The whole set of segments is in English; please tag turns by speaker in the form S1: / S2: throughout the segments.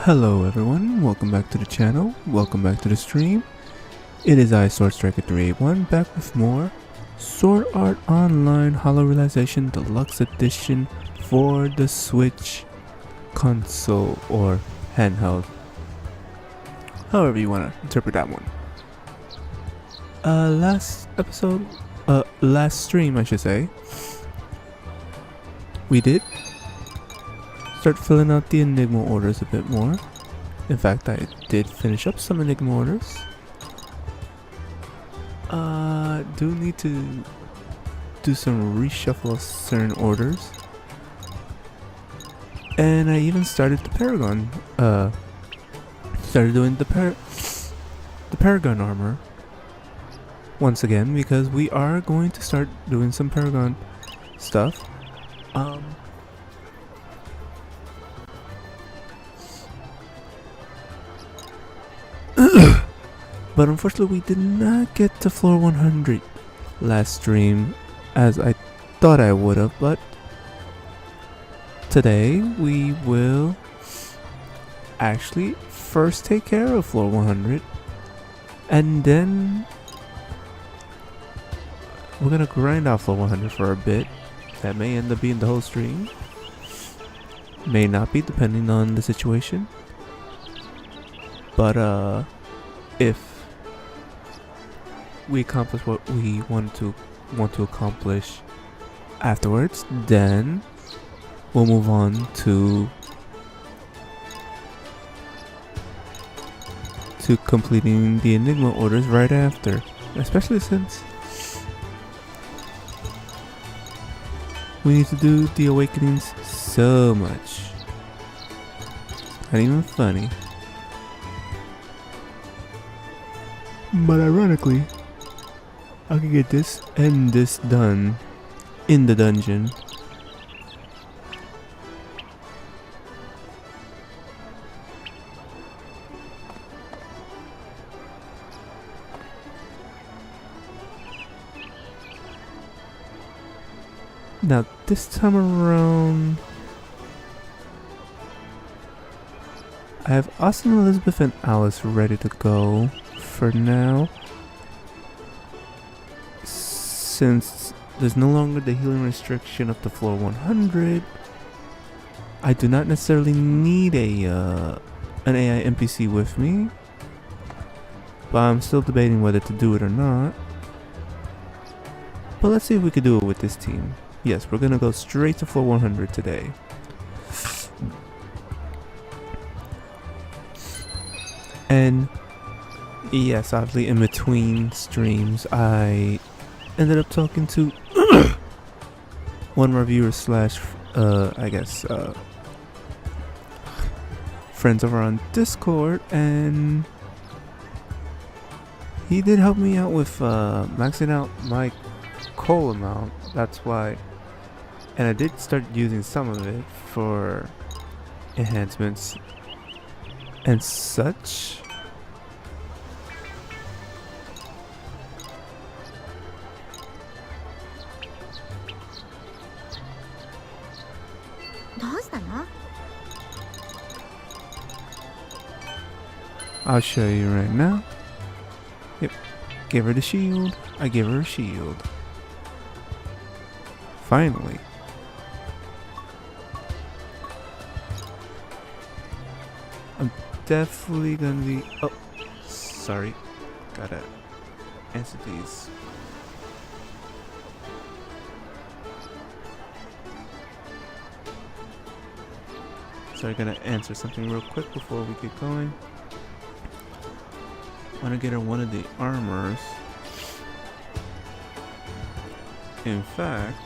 S1: Hello everyone, welcome back to the channel, welcome back to the stream. It is I, Sword Striker 381, back with more Sword Art Online Hollow Realization Deluxe Edition for the Switch console or handheld. However you want to interpret that one. Last stream I should say, we did start filling out the Enigma orders a bit more. In fact, I did finish up some Enigma orders. Do need to do some reshuffle of certain orders. And I even started the Paragon. Started doing the Paragon armor once again because we are going to start doing some Paragon stuff. But unfortunately we did not get to floor 100 last stream as I thought I would have, but today we will actually first take care of floor 100 and then we're gonna grind out floor 100 for a bit. That may end up being the whole stream, may not be depending on the situation, but if we accomplish what we want to accomplish afterwards, then we'll move on to completing the Enigma orders right after, especially since we need to do the awakenings so much. It's not even funny. But ironically, I can get this and this done in the dungeon. Now this time around, I have Austin, Elizabeth, and Alice ready to go for now. Since there's no longer the healing restriction up to floor 100, I do not necessarily need an AI NPC with me, but I'm still debating whether to do it or not. But let's see if we could do it with this team. Yes, we're gonna go straight to floor 100 today. And yes, obviously in between streams I ended up talking to one reviewer slash friends over on Discord, and he did help me out with maxing out my coal amount. That's why, and I did start using some of it for enhancements and such. I'll show you right now. Yep, give her the shield. I give her a shield. Finally. I'm definitely gonna be... Oh, sorry. Gotta answer these. Sorry, gonna answer something real quick before we get going. I want to get her one of the armors. In fact,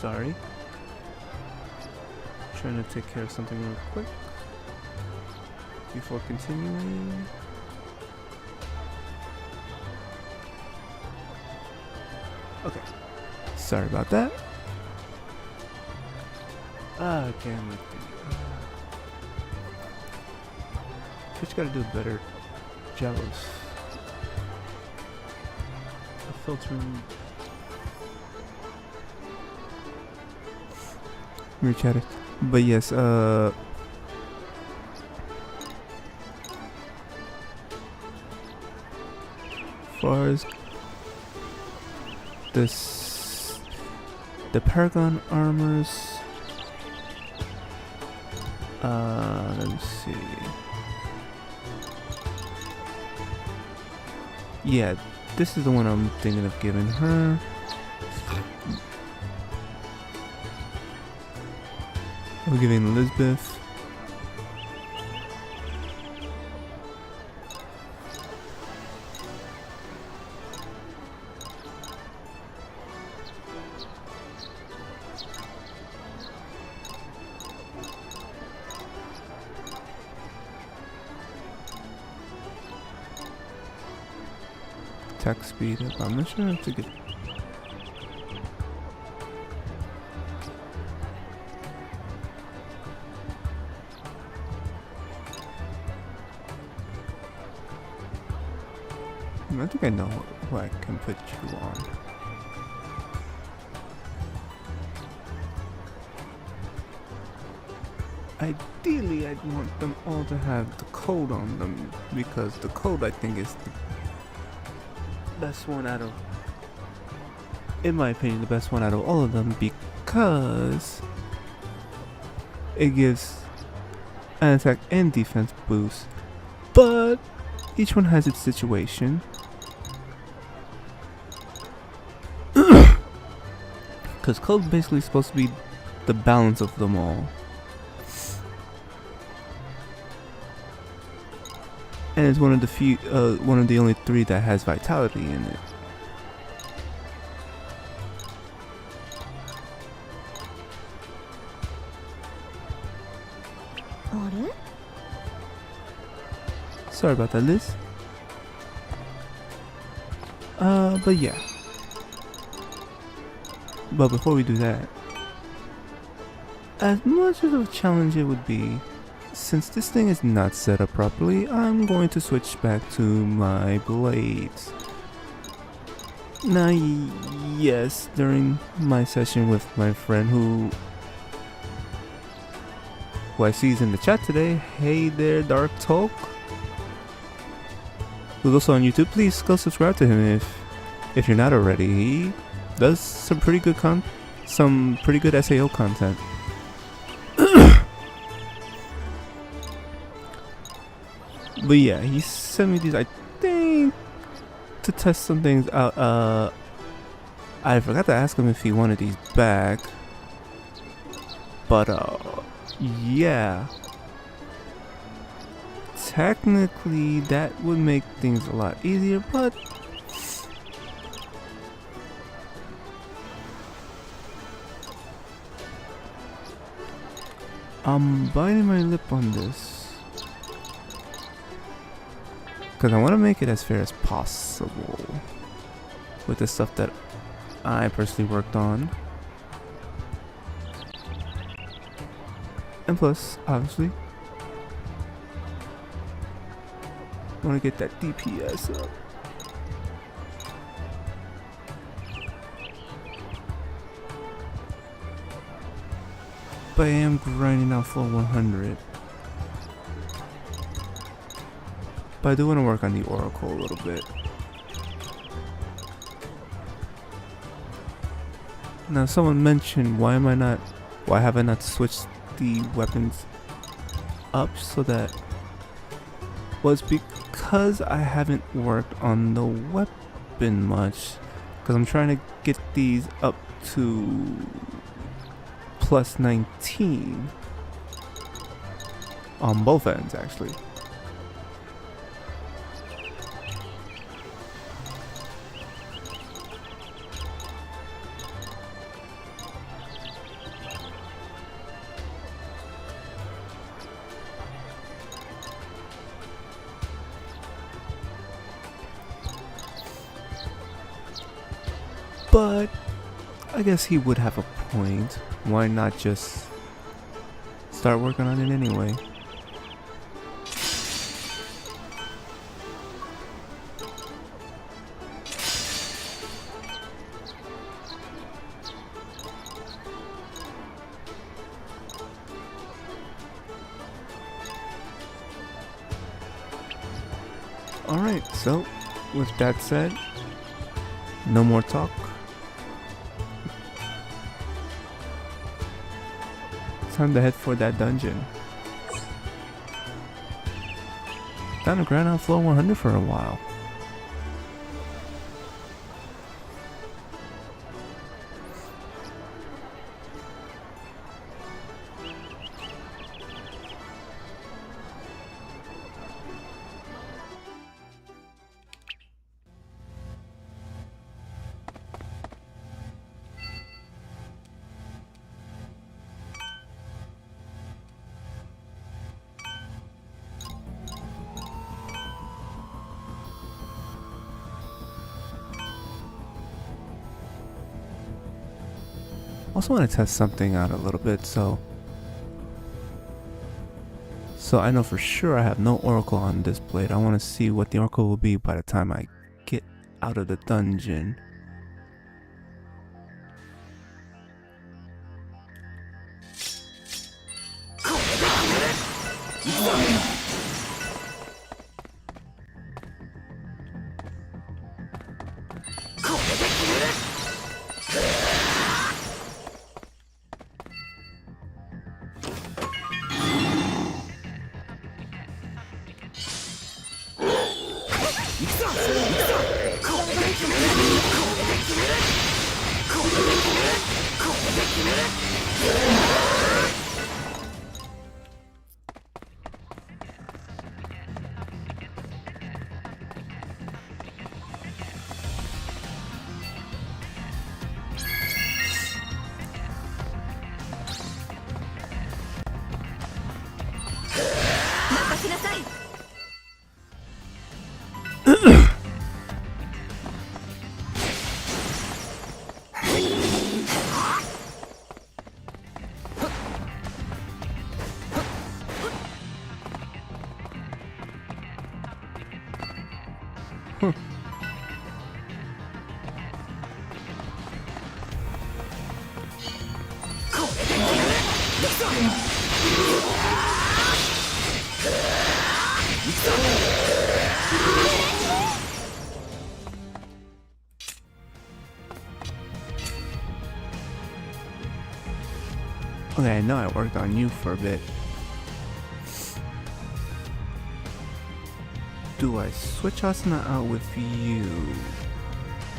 S1: sorry. Trying to take care of something real quick before continuing. Okay, sorry about that. Again with the Twitch gotta do a better job of filtering. Rechat it. But yes, as far as this, the Paragon armors, let me see. Yeah, this is the one I'm thinking of giving her. I'm giving Elizabeth. Attack speed up. I'm not sure if to get. I think I know who I can put you on. Ideally, I'd want them all to have the code on them, because the code, I think, is the best one out of, in my opinion, the best one out of all of them, because it gives an attack and defense boost, but each one has its situation. Because code basically supposed to be the balance of them all. And it's one of the few, one of the only 3 that has vitality in it. Sorry about that, Liz. But yeah. But before we do that, as much of a challenge it would be, since this thing is not set up properly, I'm going to switch back to my blades. Now, yes, during my session with my friend who I see is in the chat today, hey there, Dark Talk, who's also on YouTube, please go subscribe to him if you're not already. He does some pretty good SAO content. But yeah, he sent me these, I think, to test some things out. I forgot to ask him if he wanted these back. But yeah. Technically, that would make things a lot easier, but I'm biting my lip on this. Because I want to make it as fair as possible with the stuff that I personally worked on. And plus, obviously, I want to get that DPS up. But I am grinding out full 100. But I do want to work on the Oracle a little bit. Now someone mentioned why have I not switched the weapons up so that was because I haven't worked on the weapon much, because I'm trying to get these up to plus 19 on both ends actually. I guess he would have a point. Why not just start working on it anyway? Alright, so with that said, no more talk. Time to head for that dungeon. Down the ground on floor 100 for a while. Also want to test something out a little bit, so I know for sure I have no oracle on this blade. I want to see what the oracle will be by the time I get out of the dungeon. Okay, I know I worked on you for a bit. Do I switch Asuna out with you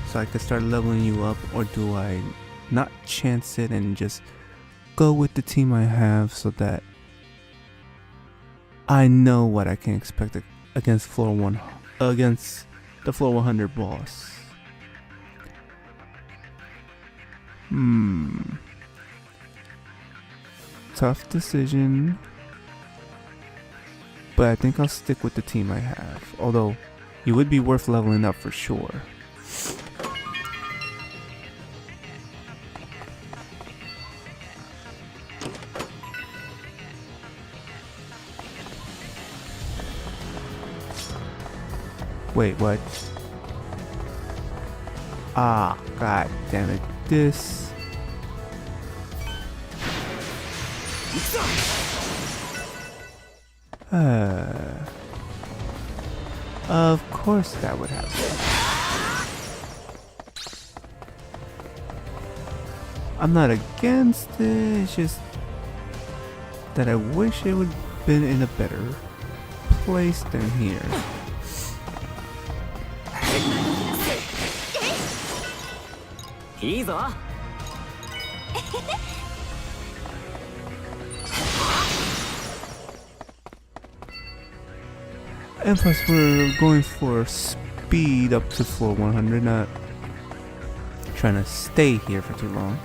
S1: so I could start leveling you up, or do I not chance it and just go with the team I have so that I know what I can expect against against the floor 100 boss? Tough decision, but I think I'll stick with the team I have, although it would be worth leveling up for sure. Wait, what? Ah, god damn it. This... Of course that would happen. I'm not against it, it's just that I wish it would have been in a better place than here. And plus we're going for speed up to floor 100, not trying to stay here for too long.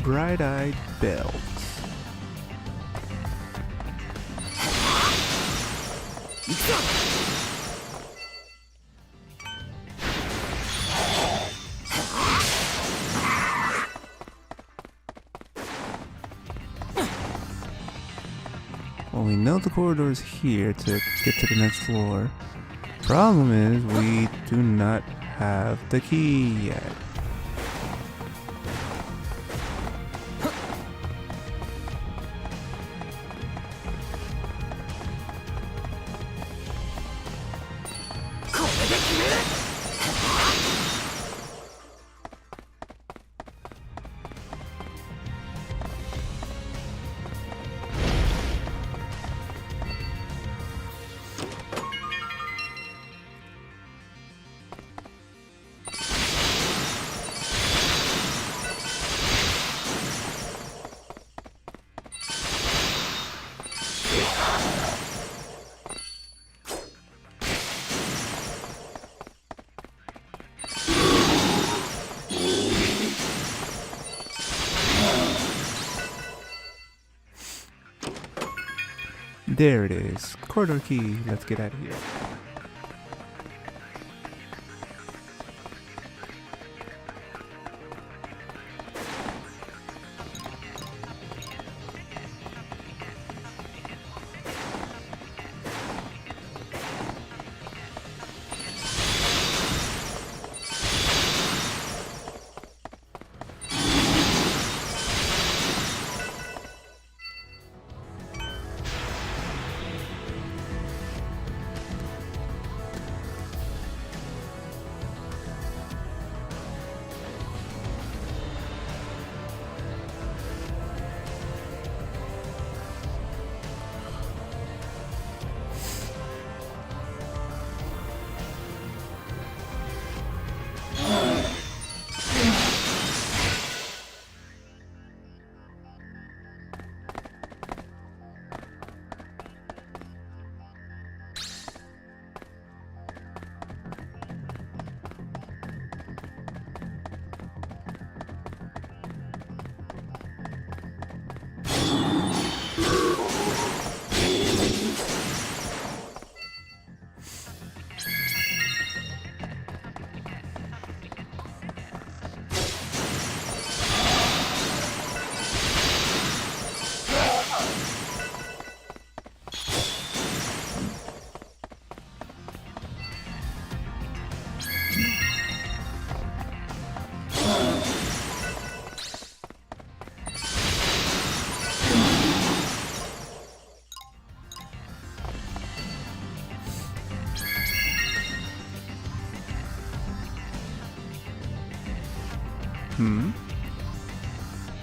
S1: Bright-eyed bells. Well, we know the corridor is here to get to the next floor. Problem is, we do not have the key yet. There it is. Corridor key. Let's get out of here.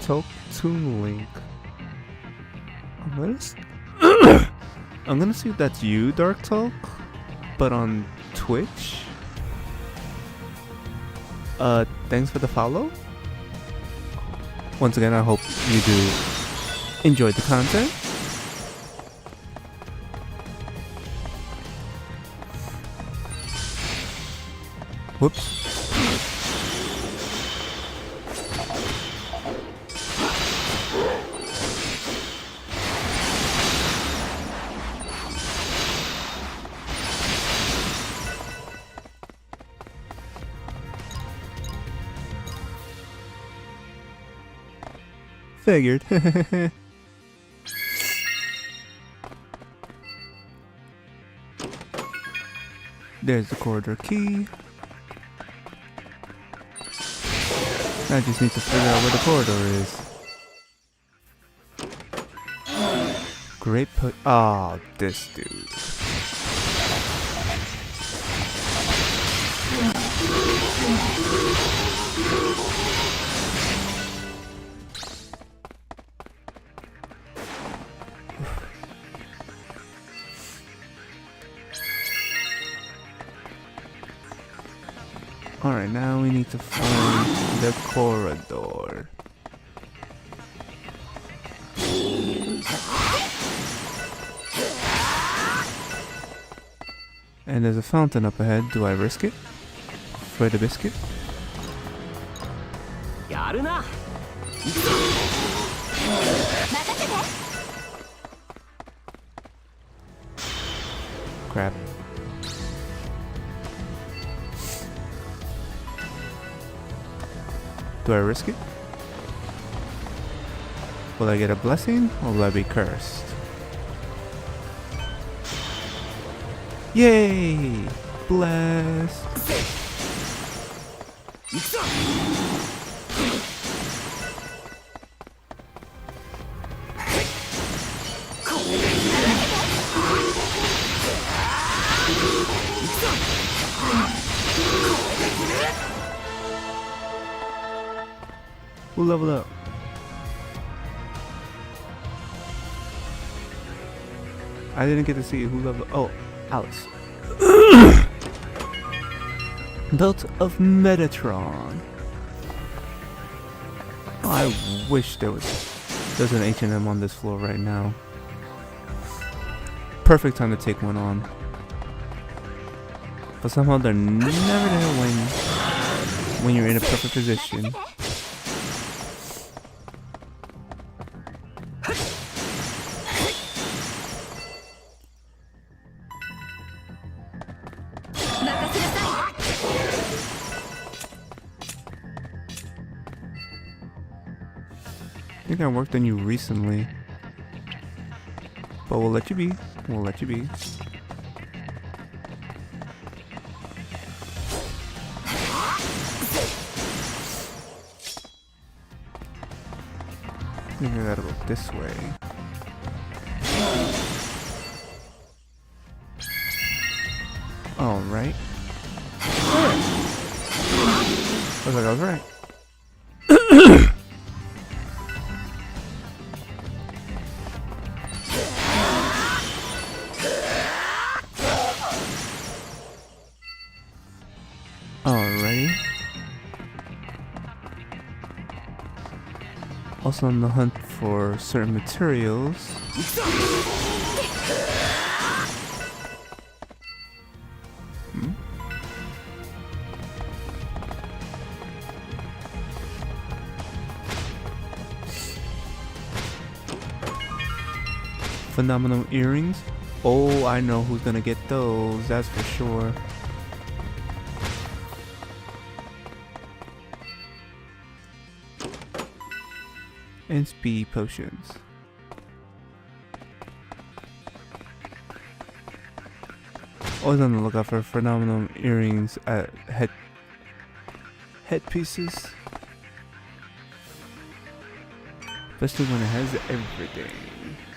S1: Talk to Link. I'm gonna see if that's you, Dark Talk, but on Twitch. Thanks for the follow. Once again, I hope you do enjoy the content. Whoops. Figured. There's the corridor key. I just need to figure out where the corridor is. Great oh, this dude. Alright, now we need to find the corridor. And there's a fountain up ahead. Do I risk it? For the biscuit? Crap. Do I risk it? Will I get a blessing or will I be cursed? Yay! Bless! We'll level up. I didn't get to see who leveled. Oh, Alice. Belt of Metatron. Oh, I wish there's an H&M on this floor right now. Perfect time to take one on. But somehow they're never there when you're in a perfect position. I think I worked on you recently. But we'll let you be. We'll let you be. I think I gotta go this way. Alright. Looks like I was right. Alrighty. Also on the hunt for certain materials. Phenomenal earrings. Oh, I know who's gonna get those, that's for sure. And speed potions. Always on the lookout for phenomenal earrings at headpieces. Especially when it has everything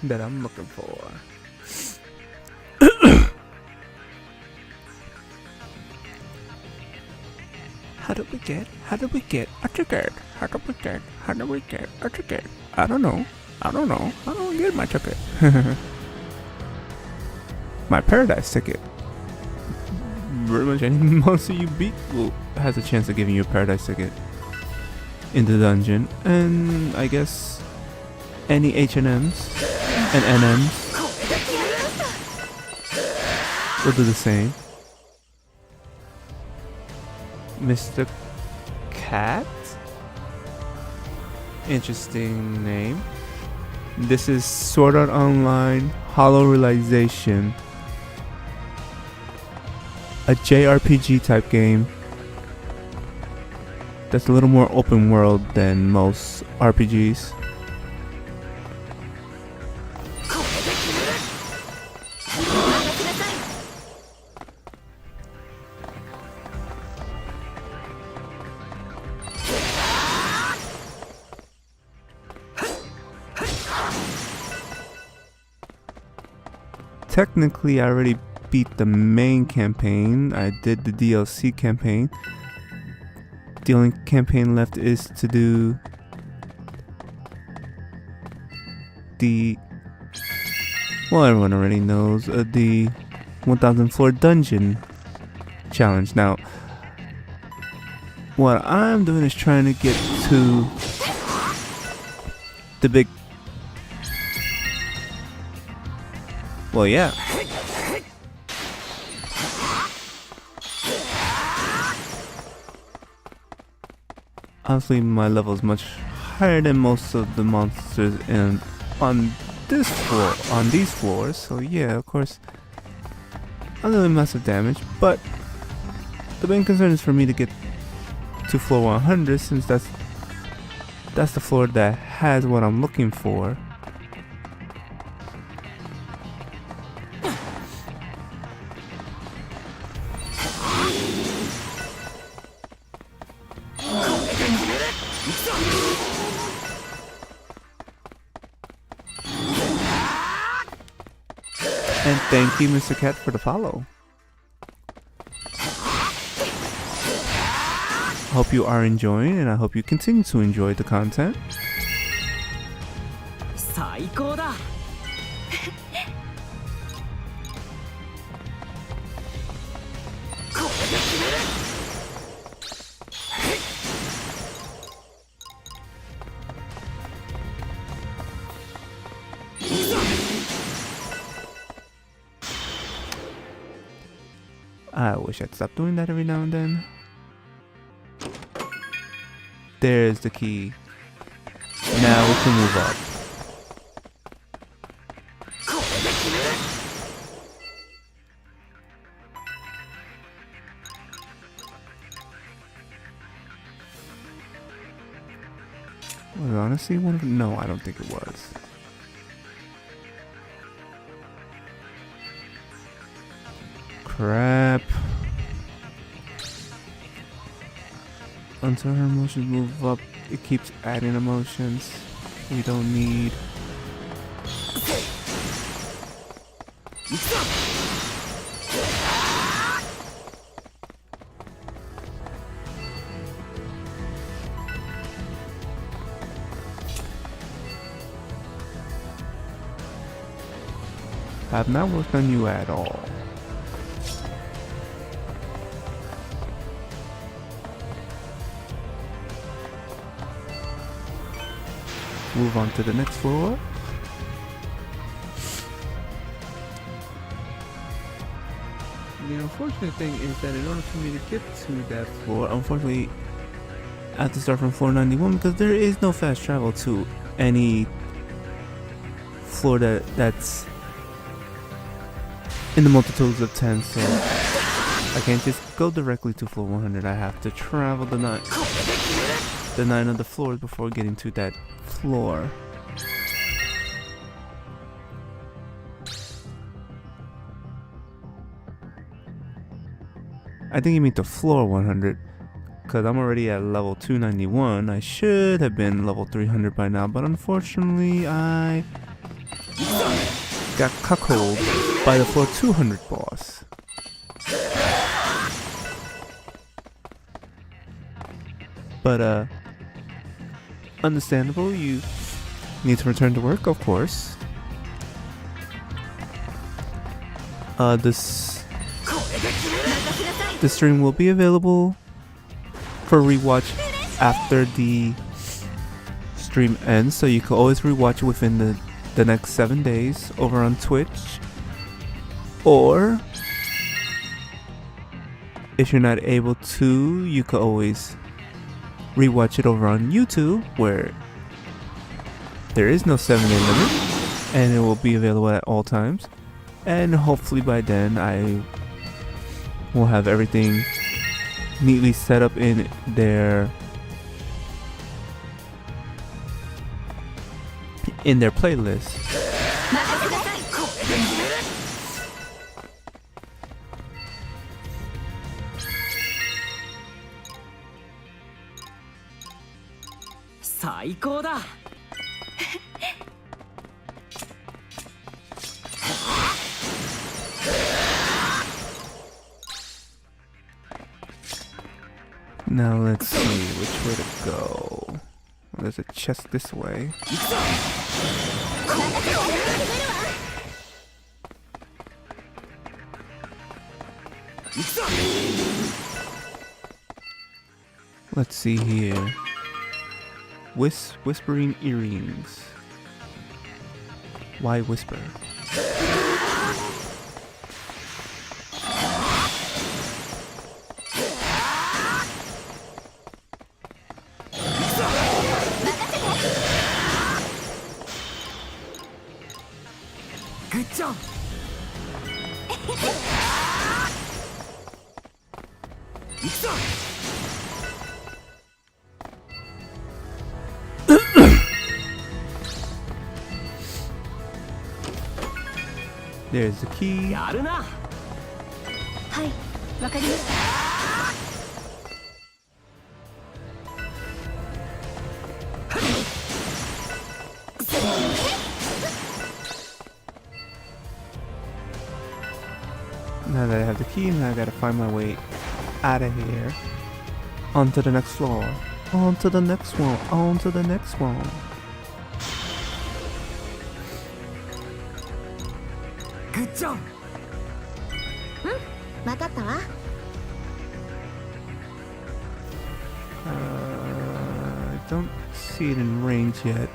S1: that I'm looking for. How did we get a ticket? How did we get a ticket? I don't know. I don't get my ticket. My paradise ticket. Pretty much any monster you beat has a chance of giving you a paradise ticket in the dungeon. And I guess any H&Ms and NMs will do the same. Mr. Cat? Interesting name. This is Sword Art Online Hollow Realization. A JRPG type game that's a little more open world than most RPGs. Technically, I already beat the main campaign. I did the DLC campaign. The only campaign left is to do the, well, everyone already knows, the 1000 floor dungeon challenge. Now, what I'm doing is trying to get to the big, well, yeah. Honestly, my level is much higher than most of the monsters on this floor, on these floors. So yeah, of course, a little massive damage. But the main concern is for me to get to floor 100, since that's the floor that has what I'm looking for. And thank you, Mr. Cat, for the follow. Hope you are enjoying, and I hope you continue to enjoy the content. I wish I'd stop doing that every now and then. There's the key. Now we can move up. Was it honestly one of them? No, I don't think it was. Crap. Until her emotions move up, it keeps adding emotions we don't need. I have not worked on you at all. Move on to the next floor. The unfortunate thing is that in order for me to get to that floor, unfortunately, I have to start from floor 91 because there is no fast travel to any floor that's in the multitudes of 10, so I can't just go directly to floor 100. I have to travel the 9 of the floors before getting to that floor. I think you mean to floor 100, because I'm already at level 291. I should have been level 300 by now, but unfortunately I got cuckolded by the floor 200 boss. But understandable, you need to return to work, of course. This stream will be available for rewatch after the stream ends, so you can always rewatch it within the next 7 days over on Twitch. Or if you're not able to, you can always rewatch it over on YouTube, where there is no 7-day limit and it will be available at all times. And hopefully by then I will have everything neatly set up in their playlist. Now let's see which way to go. There's a chest this way. Let's see here. Whispering earrings. Why whisper? There's the key.
S2: やるな。
S3: はい、わかりました。
S1: Now that I have the key, now I gotta find my way out of here. On to the next floor. On to the next one. On to the next one.
S2: グッジョブ。
S3: わかったわ。
S1: I don't see it in range yet.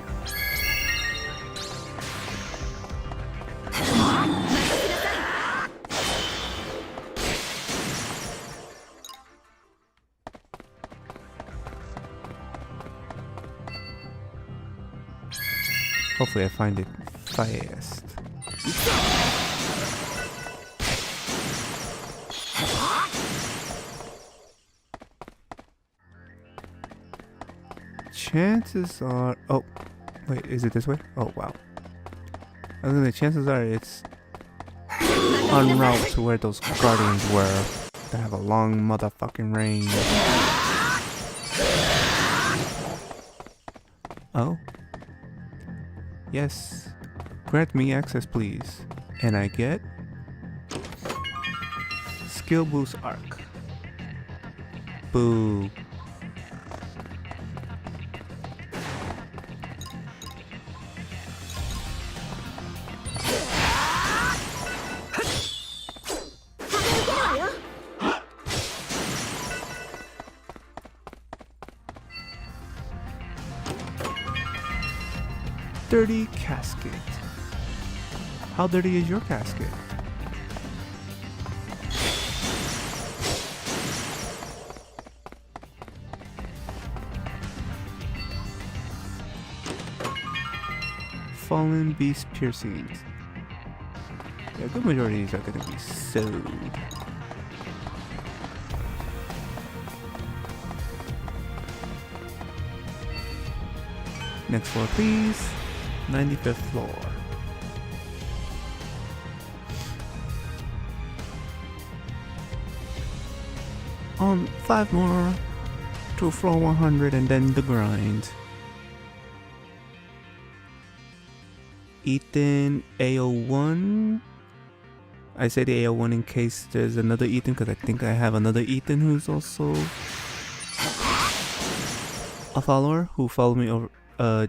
S1: Hopefully I find it fast. Chances are... Oh, wait, is it this way? Oh, wow. I was gonna say, chances are it's en route to where those guardians were. That have a long motherfucking range. Oh. Yes. Grant me access, please. And I get... Skill boost arc. Boo. Dirty casket. How dirty is your casket? Fallen beast piercings. Yeah, a good majority of these are gonna be sewed. Next floor, please. 95th floor. On 5 more to floor 100 and then the grind. Ethan AO1. I say the AO1 in case there's another Ethan because I think I have another Ethan who's also a follower who followed me over.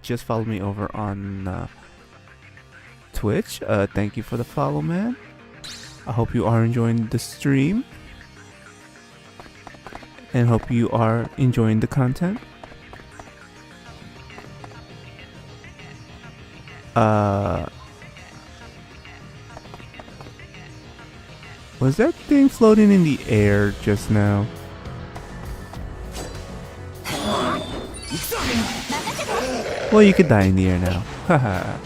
S1: Just followed me over on Twitch. Thank you for the follow, man. I hope you are enjoying the stream and hope you are enjoying the content. Was that thing floating in the air just now? Well, you could die in the air now. Haha.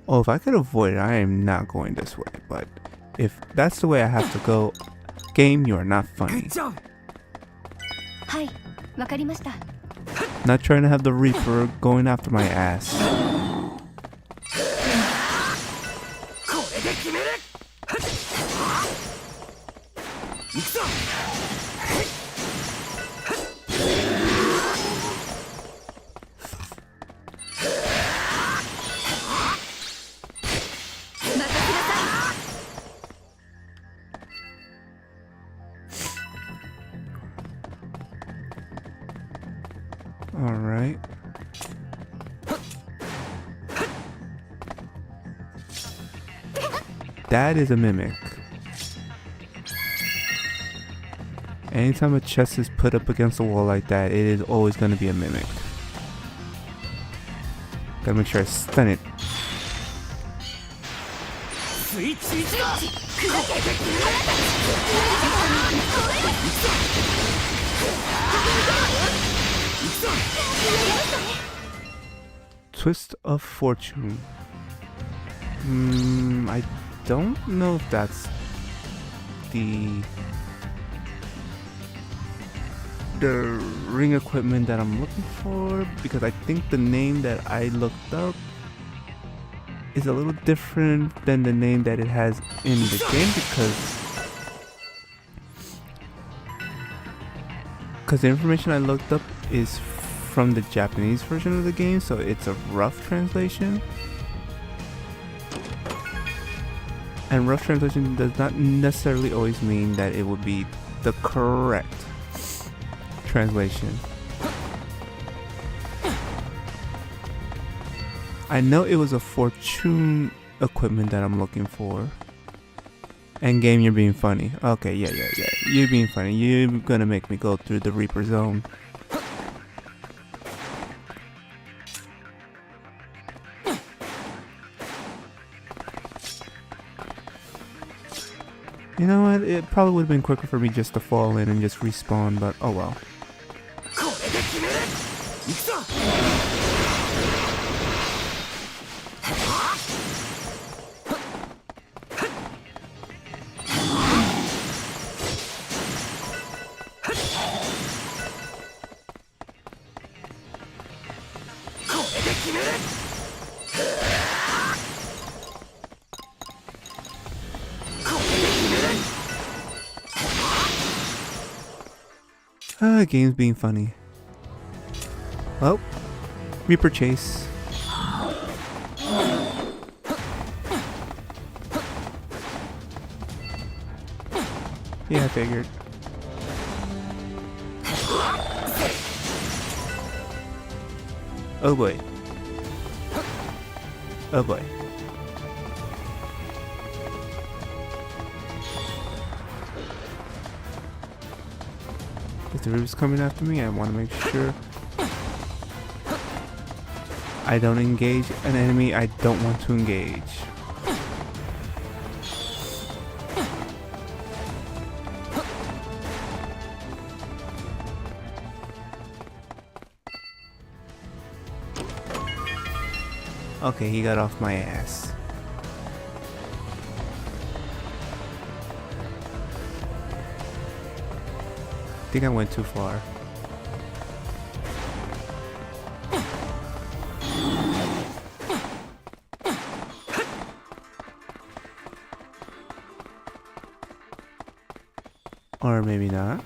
S1: Oh, if I could avoid it, I am not going this way. But if that's the way I have to go, game, you are not funny. Not trying to have the Reaper going after my ass. Alright. That is a mimic. Anytime a chest is put up against a wall like that, it is always going to be a mimic. Gotta make sure I stun it. Twist of Fortune. I don't know if that's the ring equipment that I'm looking for, because I think the name that I looked up is a little different than the name that it has in the game, because the information I looked up is from the Japanese version of the game, so it's a rough translation. And rough translation does not necessarily always mean that it would be the correct translation. I know it was a fortune equipment that I'm looking for. And game, you're being funny. Okay, yeah. You're being funny. You're gonna make me go through the Reaper zone. You know what? It probably would have been quicker for me just to fall in and just respawn, but oh well. Game's being funny. Well, Reaper chase. Yeah, I figured. Oh boy. Oh boy. If the Reaper's coming after me, I want to make sure I don't engage an enemy I don't want to engage. Okay, he got off my ass. I think I went too far. Or maybe not.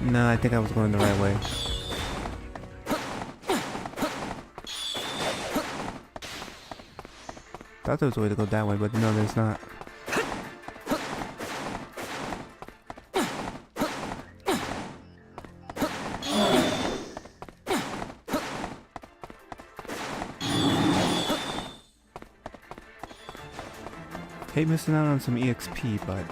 S1: No, I think I was going the right way. Thought there was a way to go that way, but no, there's not. Hate missing out on some EXP, but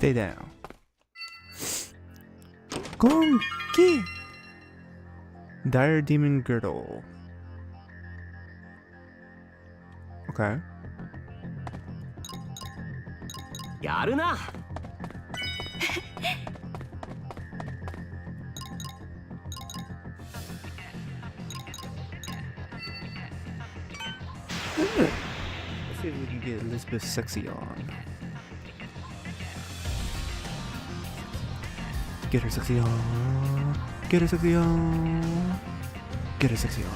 S1: stay down. Gonki! Dire Demon Girdle. Okay.
S2: やるな。
S1: Let's see if we can get Elizabeth sexy on. Get her sexy on. Get a sexy on. Get a sexy on.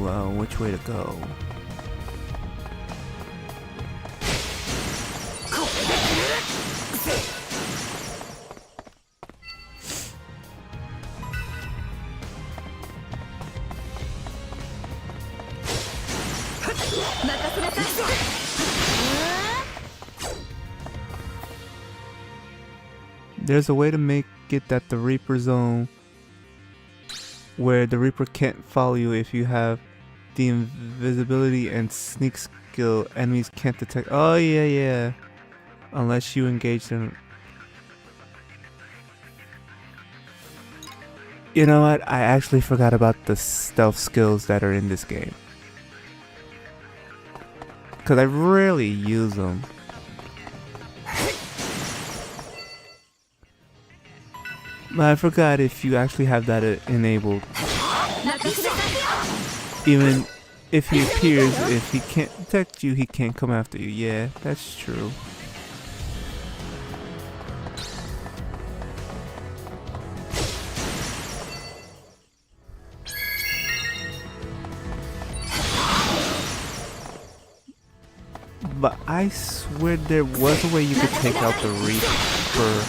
S1: Well, which way to go? There's a way to make it that the Reaper zone where the Reaper can't follow you if you have the invisibility and sneak skill. Enemies can't detect. Oh yeah. Unless you engage them. You know what? I actually forgot about the stealth skills that are in this game. Because I rarely use them. But I forgot if you actually have that enabled. Even if he appears, if he can't detect you, he can't come after you. Yeah, that's true. But I swear there was a way you could take out the Reaper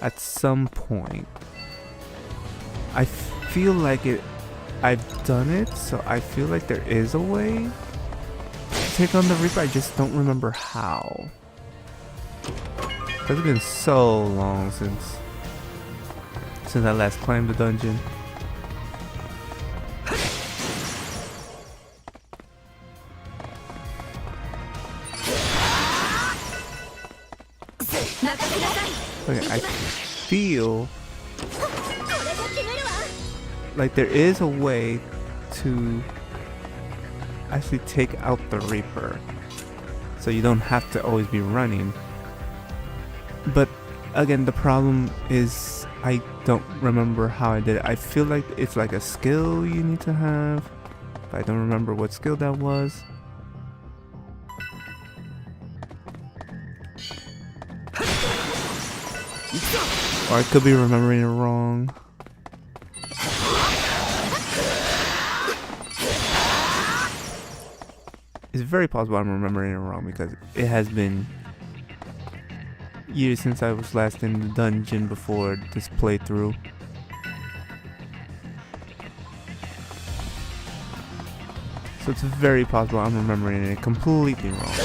S1: at some point. I feel like I've done it, so I feel like there is a way to take on the Reaper. I just don't remember how. It's been so long since I last climbed the dungeon. Okay, I feel like there is a way to actually take out the Reaper, so you don't have to always be running. But again, the problem is I don't remember how I did it. I feel like it's like a skill you need to have, but I don't remember what skill that was. Or I could be remembering it wrong. It's very possible I'm remembering it wrong because it has been years since I was last in the dungeon before this playthrough. So it's very possible I'm remembering it completely wrong.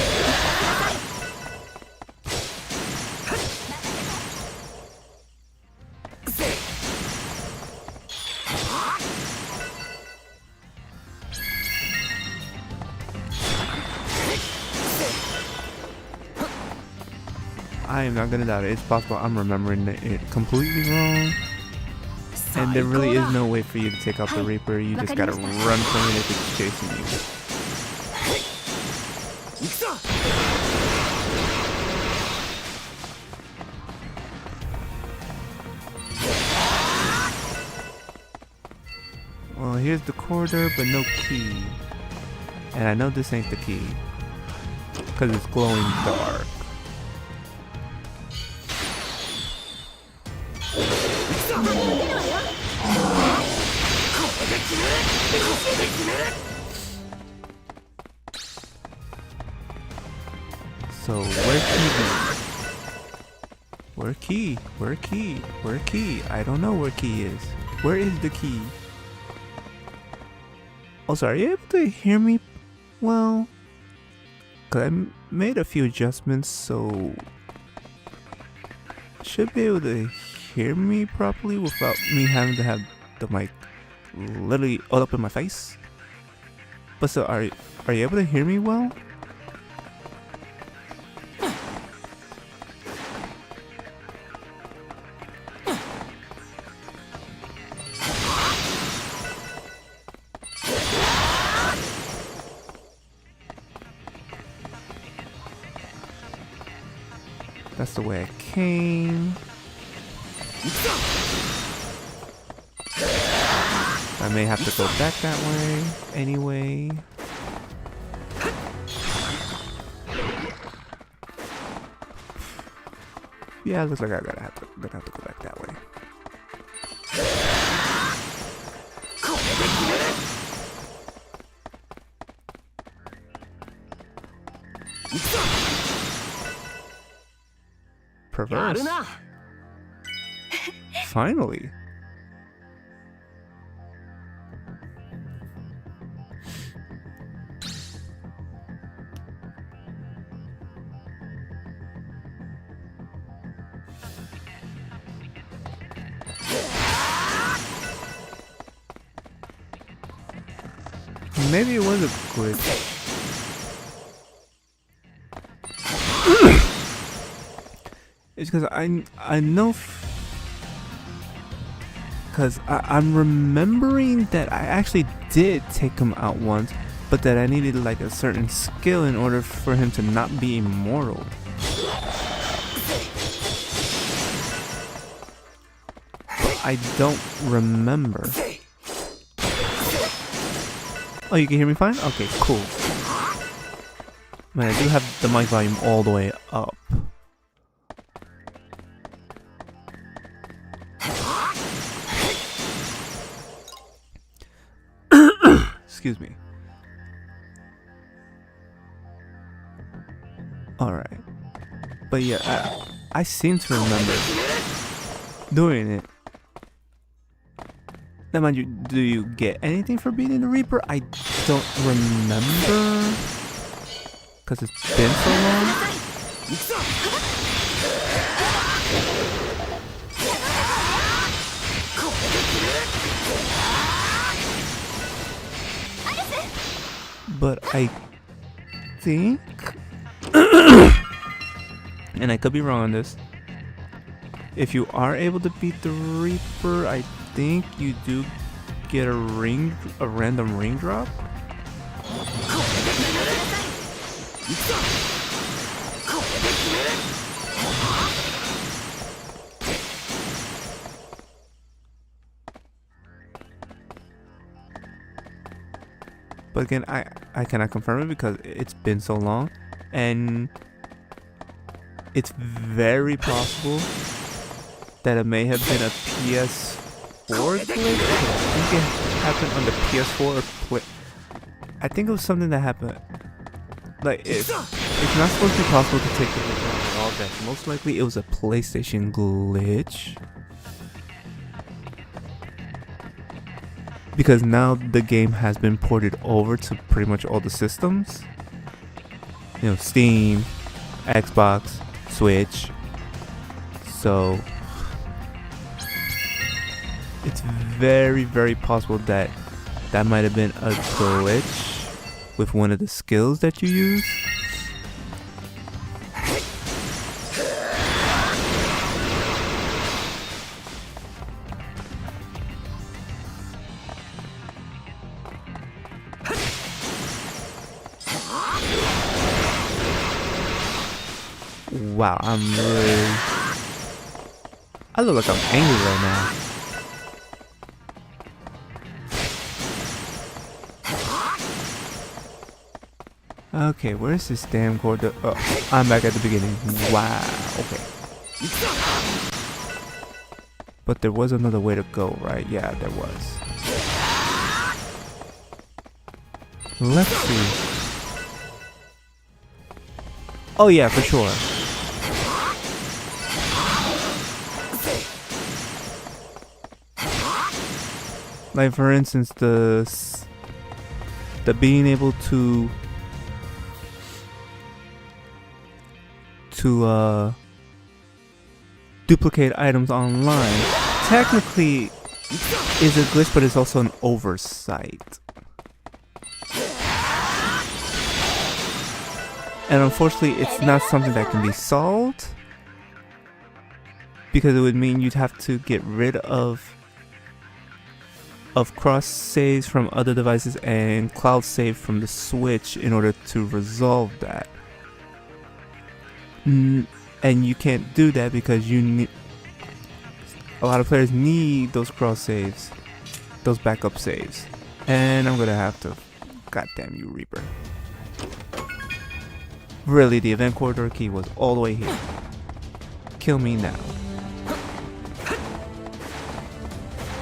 S1: I am not gonna doubt it. It's possible I'm remembering it completely wrong. And there really is no way for you to take out the Reaper. You just gotta run from it if it's chasing you. Well, here's the corridor, but no key. And I know this ain't the key, because it's glowing dark. So where key? Where key? I don't know where key is. Where is the key? Oh, sorry, are you able to hear me? Well, cause I made a few adjustments, so I should be able to hear me properly without me having to have the mic literally all up in my face. But so are you able to hear me well? That's the way I came. I may have to go back that way anyway. Yeah, it looks like I'm gonna have to go back that way. Perverse. Finally. Maybe it was a glitch. It's because I know, because I'm remembering that I actually did take him out once, but that I needed like a certain skill in order for him to not be immortal. But I don't remember. Oh, you can hear me fine? Okay, cool. Man, I do have the mic volume all the way up. Excuse me. Alright. But yeah, I seem to remember doing it. Now mind you, do you get anything for beating the Reaper? I don't remember. Because it's been so long. But I think, and I could be wrong on this, if you are able to beat the Reaper, I think you do get a random ring drop. But again, I cannot confirm it because it's been so long, and it's very possible that it may have been a PS4 glitch. I think it happened on the PS4. I think it was something that happened. Like, it's not supposed to be possible to take the glitch out at all. That most likely it was a PlayStation glitch. Because now the game has been ported over to pretty much all the systems. You know, Steam, Xbox, Switch. So it's very, very possible that that might have been a glitch with one of the skills that you use. Wow, I look like I'm angry right now. Okay, where's this damn cord? Oh, I'm back at the beginning. Wow, okay. But there was another way to go, right? Yeah, there was. Let's see. Oh yeah, for sure. Like for instance, the being able to duplicate items online technically is a glitch, but it's also an oversight. And unfortunately, it's not something that can be solved, because it would mean you'd have to get rid of cross saves from other devices and cloud save from the Switch in order to resolve that. And you can't do that because you need a lot of players need those cross saves, those backup saves. And I'm gonna have to, goddamn you, Reaper. Really, the event corridor key was all the way here. Kill me now.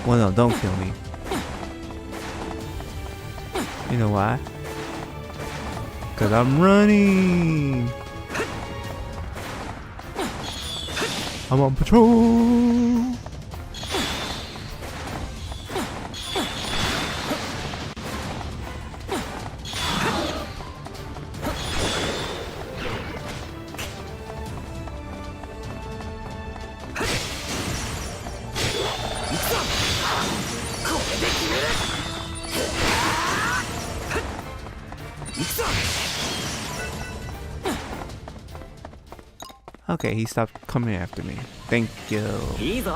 S1: Well, no, don't kill me. You know why? Because I'm running. I'm on patrol. Okay, he stopped coming after me. Thank you.
S2: いいぞ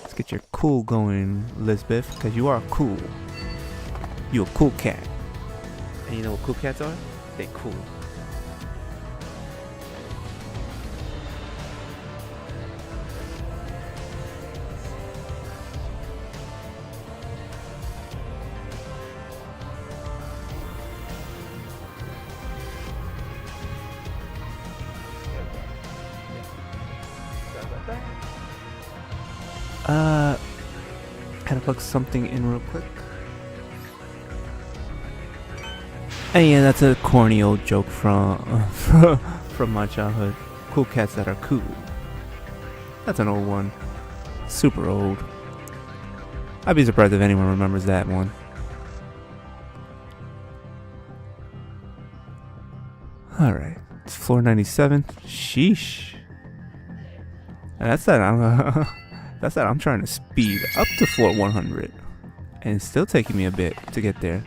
S1: Let's get your cool going, Lisbeth, because you are cool. You a cool cat. And you know what cool cats are? They cool. Had to plug something in real quick. And yeah, that's a corny old joke from from my childhood. Cool cats that are cool. That's an old one. Super old. I'd be surprised if anyone remembers that one. Alright. It's floor 97. Sheesh. And that's that I'm trying to speed up to floor 100. And it's still taking me a bit to get there.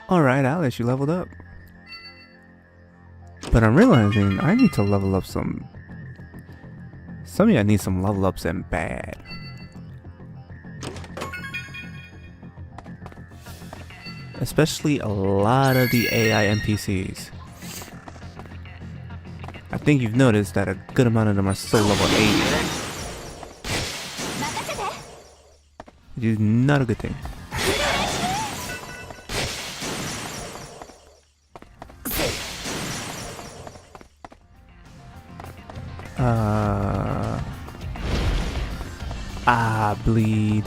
S1: Alright, Alice, you leveled up. But I'm realizing I need to level up some of you need some level ups and bad. Especially a lot of the AI NPCs. I think you've noticed that a good amount of them are still level 80. Which is not a good thing. Bleed.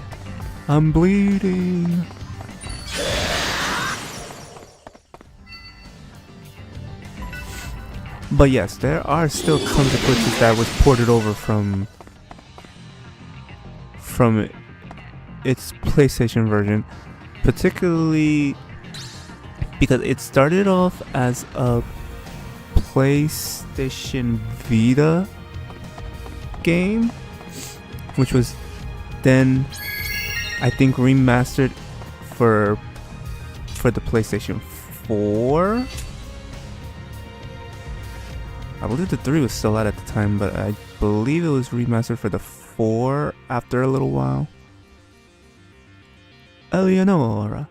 S1: I'm bleeding. But yes, there are still tons of glitches that was ported over from its PlayStation version, particularly because it started off as a PlayStation Vita game, which was then I think remastered for the PlayStation 4. I believe the 3 was still out at the time, but I believe it was remastered for the 4 after a little while. Eleonora.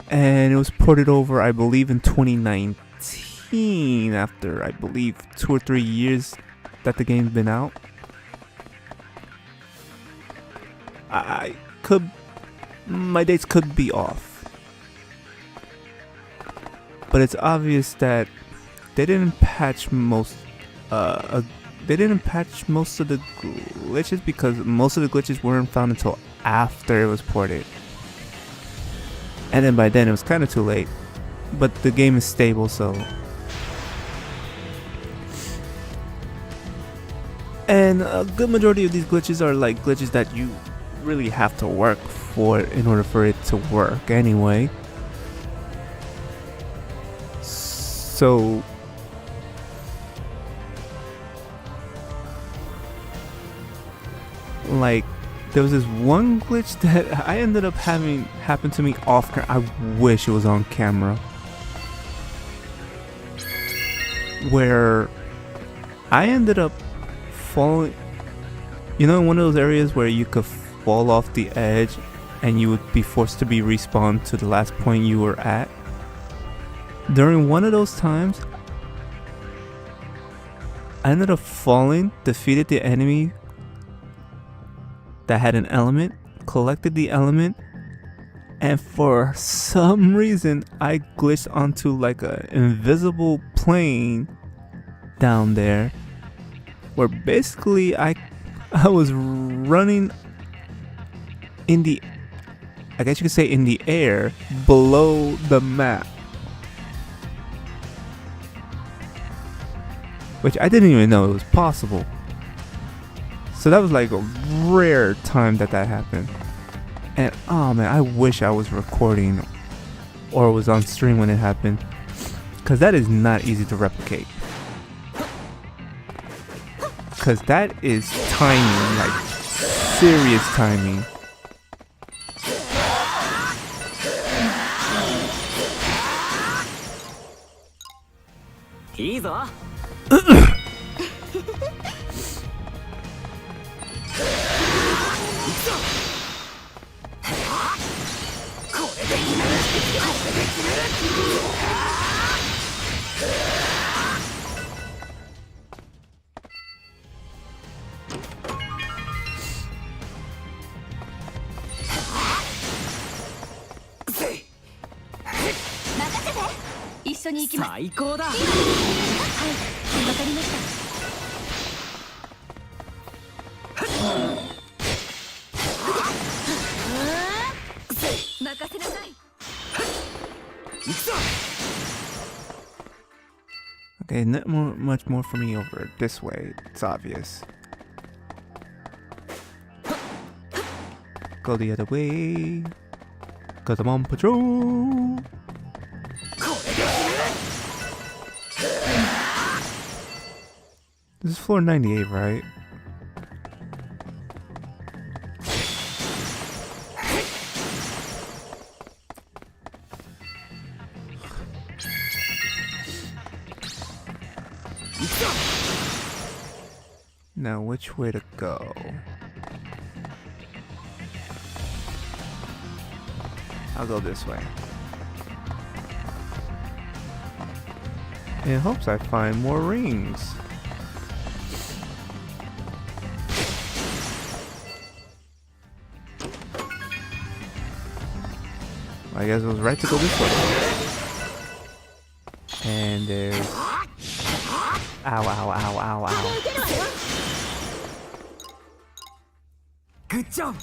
S1: And it was ported over, I believe, in 2019. 2017 after I believe 2 or 3 years that the game's been out. My dates could be off, but it's obvious that they didn't patch most of the glitches, because most of the glitches weren't found until after it was ported, and then by then it was kind of too late. But the game is stable, so. And a good majority of these glitches are like glitches that you really have to work for in order for it to work anyway. So like there was this one glitch that I ended up having happen to me off camera. I wish it was on camera, where I ended up falling, you know, in one of those areas where you could fall off the edge and you would be forced to be respawned to the last point you were at. During one of those times, I ended up falling, defeated the enemy that had an element, collected the element, and for some reason I glitched onto like an invisible plane down there, where basically I was running in the, I guess you could say, in the air below the map, which I didn't even know it was possible. So that was like a rare time that happened. And oh man, I wish I was recording or was on stream when it happened, because that is not easy to replicate. Because that is timing, like serious timing.
S2: 最高だ。
S3: はい、わかりました。任せなさい。
S1: Okay, not much more for me over this way. It's obvious. Go the other way, 'cause I'm on patrol. This is floor 98, right? Now, which way to go? I'll go this way. In hopes I find more rings. I guess it was right to go this way. And there's... Ow, ow, ow, ow, ow.
S2: Good job.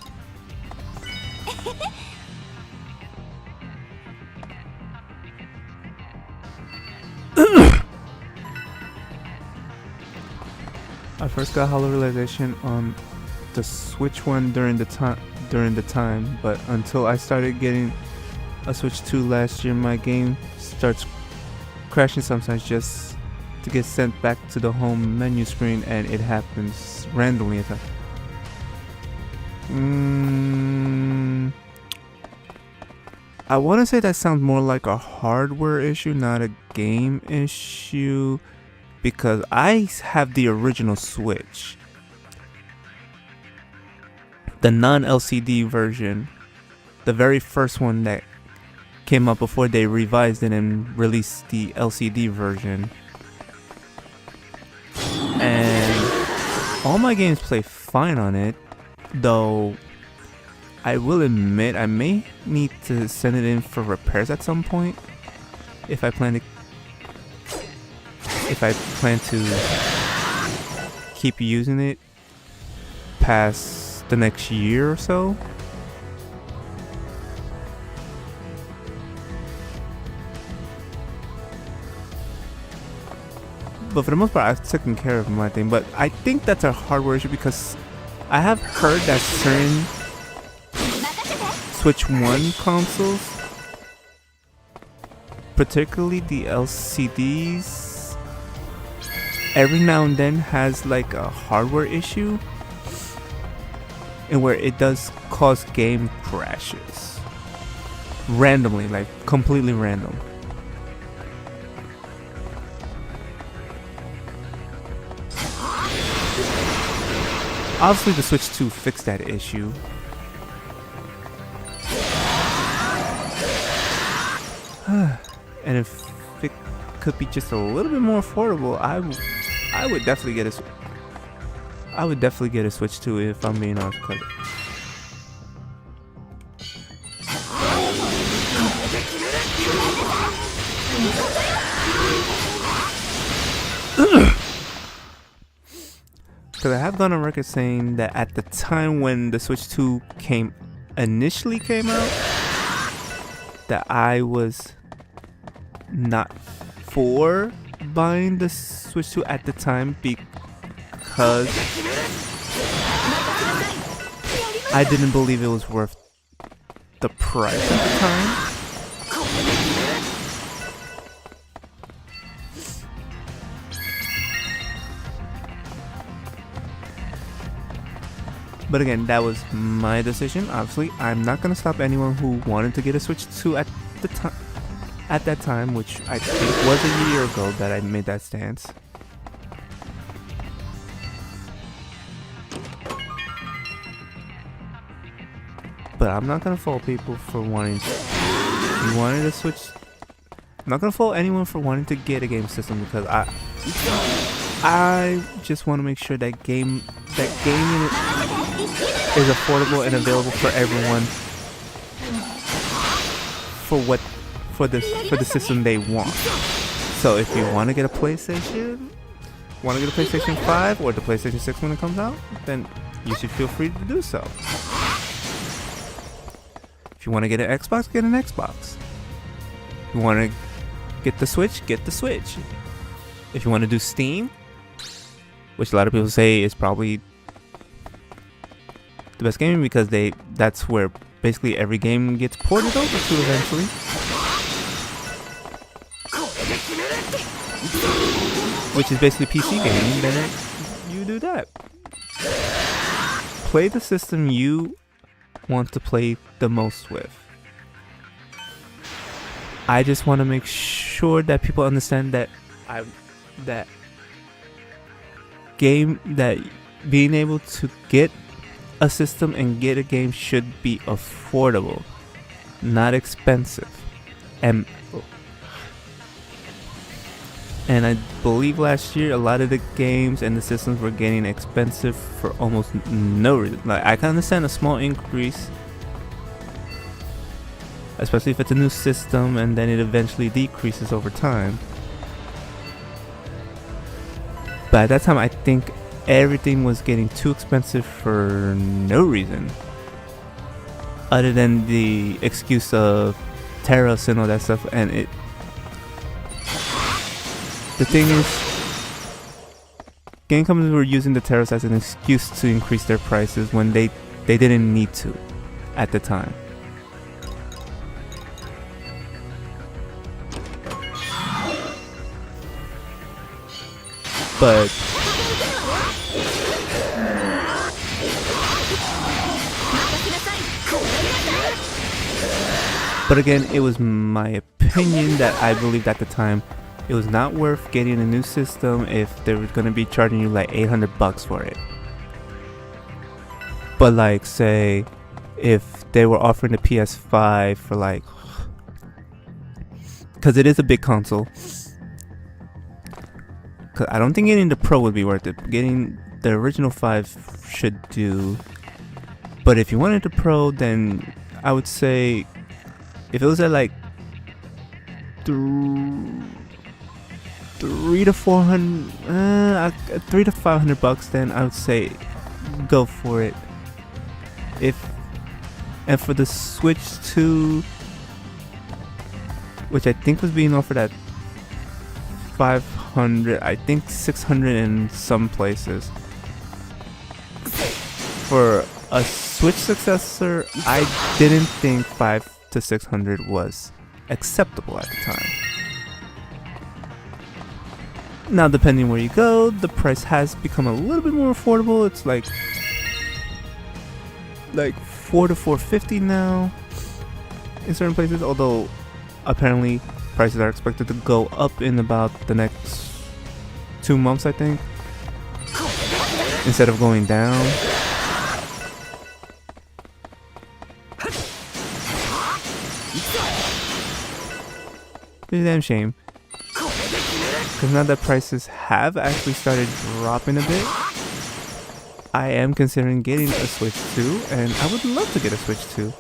S1: I first got Hollow Realization on the Switch one during the time, but until I started getting a Switch 2 last year, my game starts crashing sometimes just to get sent back to the home menu screen, and it happens randomly at times. I want to say that sounds more like a hardware issue, not a game issue, because I have the original Switch, the non-LCD version, the very first one that came out before they revised it and released the LCD version. And all my games play fine on it, though I will admit I may need to send it in for repairs at some point if I plan to keep using it past the next year or so. But for the most part, I've taken care of my thing. But I think that's a hardware issue because I have heard that certain Switch 1 consoles, particularly the LCDs, every now and then has like a hardware issue and where it does cause game crashes randomly, like completely random. Obviously the Switch 2 fixed that issue. And if it could be just a little bit more affordable, I would definitely get a Switch 2 if I'm being honest. Because I have gone on record saying that at the time when the Switch 2 initially came out, that I was not for buying the Switch 2 at the time because I didn't believe it was worth the price at the time. But again, that was my decision. Obviously, I'm not gonna stop anyone who wanted to get a Switch 2 at that time, which I think was a year ago that I made that stance. But I'm not gonna fault people for wanting to. If you wanted a Switch, I'm not gonna fault anyone for wanting to get a game system because I just want to make sure that gaming is affordable and available for everyone for the system they want. So if you want to get a PlayStation 5 or the PlayStation 6 when it comes out, then you should feel free to do so. If you want to get an Xbox, get an Xbox. If you want to get the Switch, get the Switch. If you want to do Steam, which a lot of people say is probably the best gaming because that's where basically every game gets ported over to eventually. Which is basically PC gaming, then you do that. Play the system you want to play the most with. I just want to make sure that people understand that being able to get a system and get a game should be affordable, not expensive. And I believe last year a lot of the games and the systems were getting expensive for almost no reason. Like, I can understand a small increase, especially if it's a new system, and then it eventually decreases over time. But at that time, I think everything was getting too expensive for no reason, other than the excuse of tariffs and all that stuff. And the thing is, game companies were using the tariffs as an excuse to increase their prices when they didn't need to at the time. But again, it was my opinion that I believed at the time it was not worth getting a new system if they were going to be charging you like $800 for it. But like, say if they were offering the PS5 for like because it is a big console. Cause I don't think getting the Pro would be worth it. Getting the original 5 should do. But if you wanted the Pro, then I would say if it was at like 300 to 500 bucks, then I would say go for it. And for the Switch 2, which I think was being offered at 500, I think 600 in some places. For a Switch successor, I didn't think 500 to 600 was acceptable at the time. Now, depending where you go, the price has become a little bit more affordable. It's like $400 to $450 now in certain places, although apparently prices are expected to go up in about the next 2 months, I think, instead of going down. It's a damn shame, because now that prices have actually started dropping a bit, I am considering getting a Switch 2, and I would love to get a Switch 2.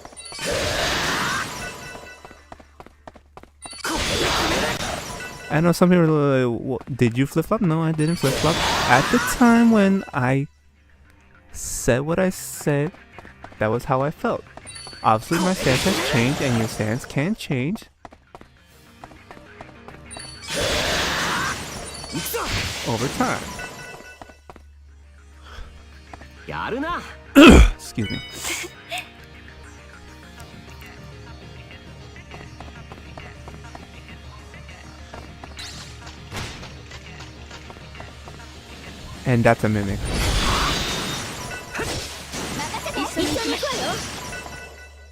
S1: I know some people are like, did you flip-flop? No, I didn't flip-flop. At the time when I said what I said, that was how I felt. Obviously my stance has changed, and your stance can change over time. Excuse me. And that's a mimic.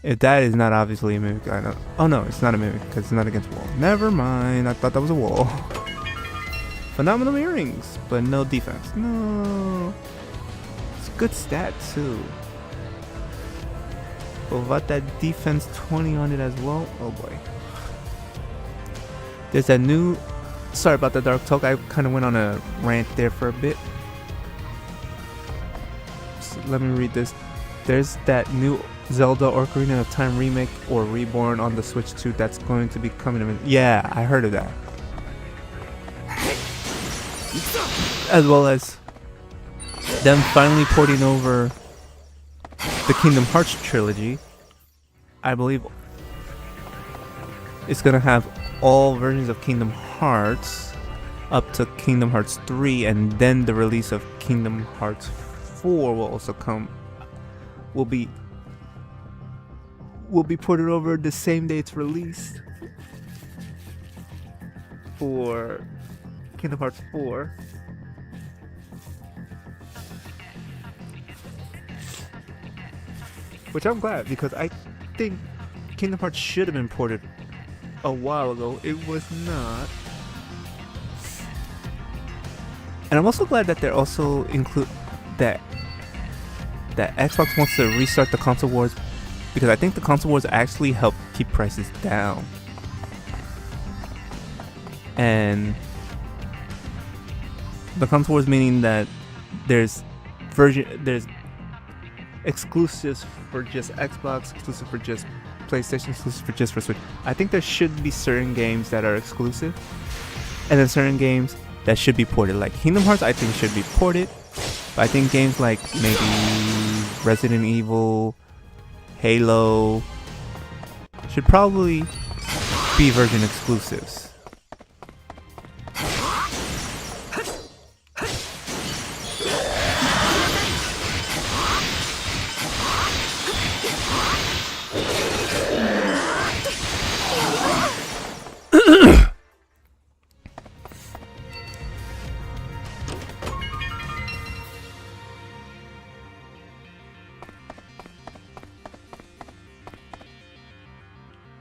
S1: If that is not obviously a mimic, I know. Oh no, it's not a mimic because it's not against wall. Never mind, I thought that was a wall. Phenomenal earrings, but no defense. No. It's a good stat too. But without that defense 20 on it as well, oh boy. There's that new, sorry about the dark talk, I kind of went on a rant there for a bit. So let me read this. There's that new Zelda Ocarina of Time remake or Reborn on the Switch 2 that's going to be coming. Yeah, I heard of that. As well as them finally porting over the Kingdom Hearts trilogy. I believe it's gonna have all versions of Kingdom Hearts up to Kingdom Hearts 3, and then the release of Kingdom Hearts 4 will also come. Will be ported over the same day it's released for Kingdom Hearts 4. Which I'm glad, because I think Kingdom Hearts should have been ported a while ago. It was not. And I'm also glad that they're also include that Xbox wants to restart the console wars, because I think the console wars actually help keep prices down. And the console wars meaning that there's exclusives for just Xbox, exclusive for just PlayStation, exclusive for just for Switch. I think there should be certain games that are exclusive, and then certain games that should be ported. Like Kingdom Hearts, I think should be ported. But I think games like maybe Resident Evil, Halo should probably be version exclusives.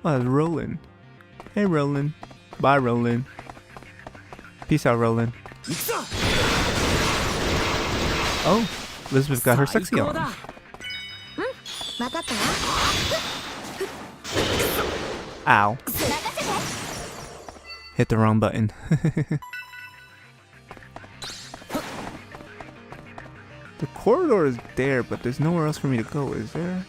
S1: Oh, it's Roland. Hey, Roland. Bye, Roland. Peace out, Roland. Oh, Elizabeth got her sexy on. Ow. Hit the wrong button. The corridor is there, but there's nowhere else for me to go, is there?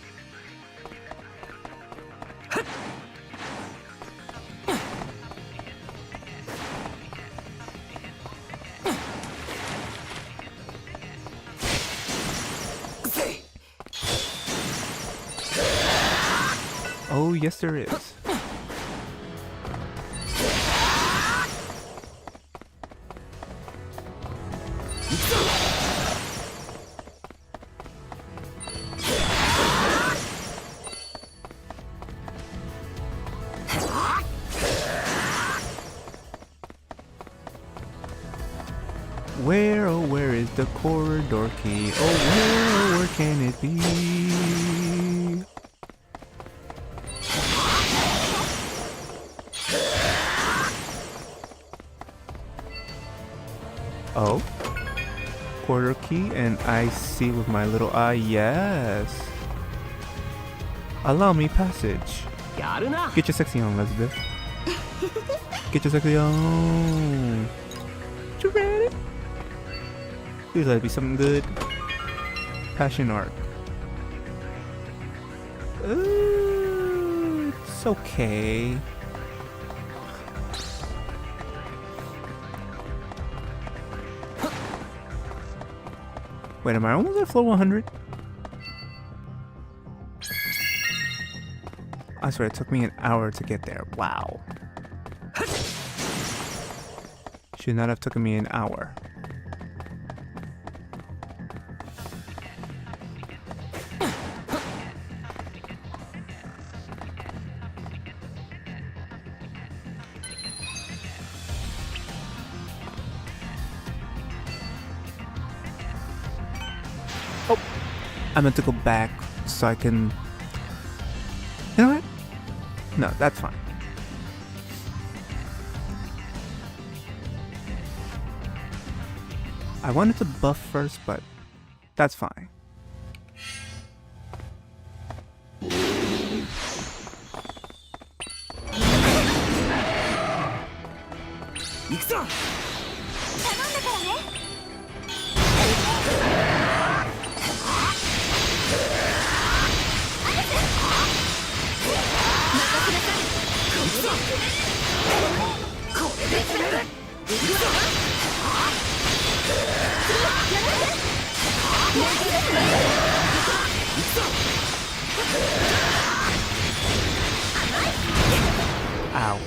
S1: Oh, yes there is. Where, oh where is the corridor key? Oh where can it be? Oh, corridor key, and I see with my little eye, yes. Allow me passage.
S2: やるな
S1: Get your sexy on, Elizabeth. Get your sexy on. You ready? Please let it be something good. Passion arc. It's okay. Wait, am I almost at floor 100? I swear it took me an hour to get there. Wow. Should not have taken me an hour. Oh, I meant to go back so I can... You know what? No, that's fine. I wanted to buff first, but that's fine. Ow.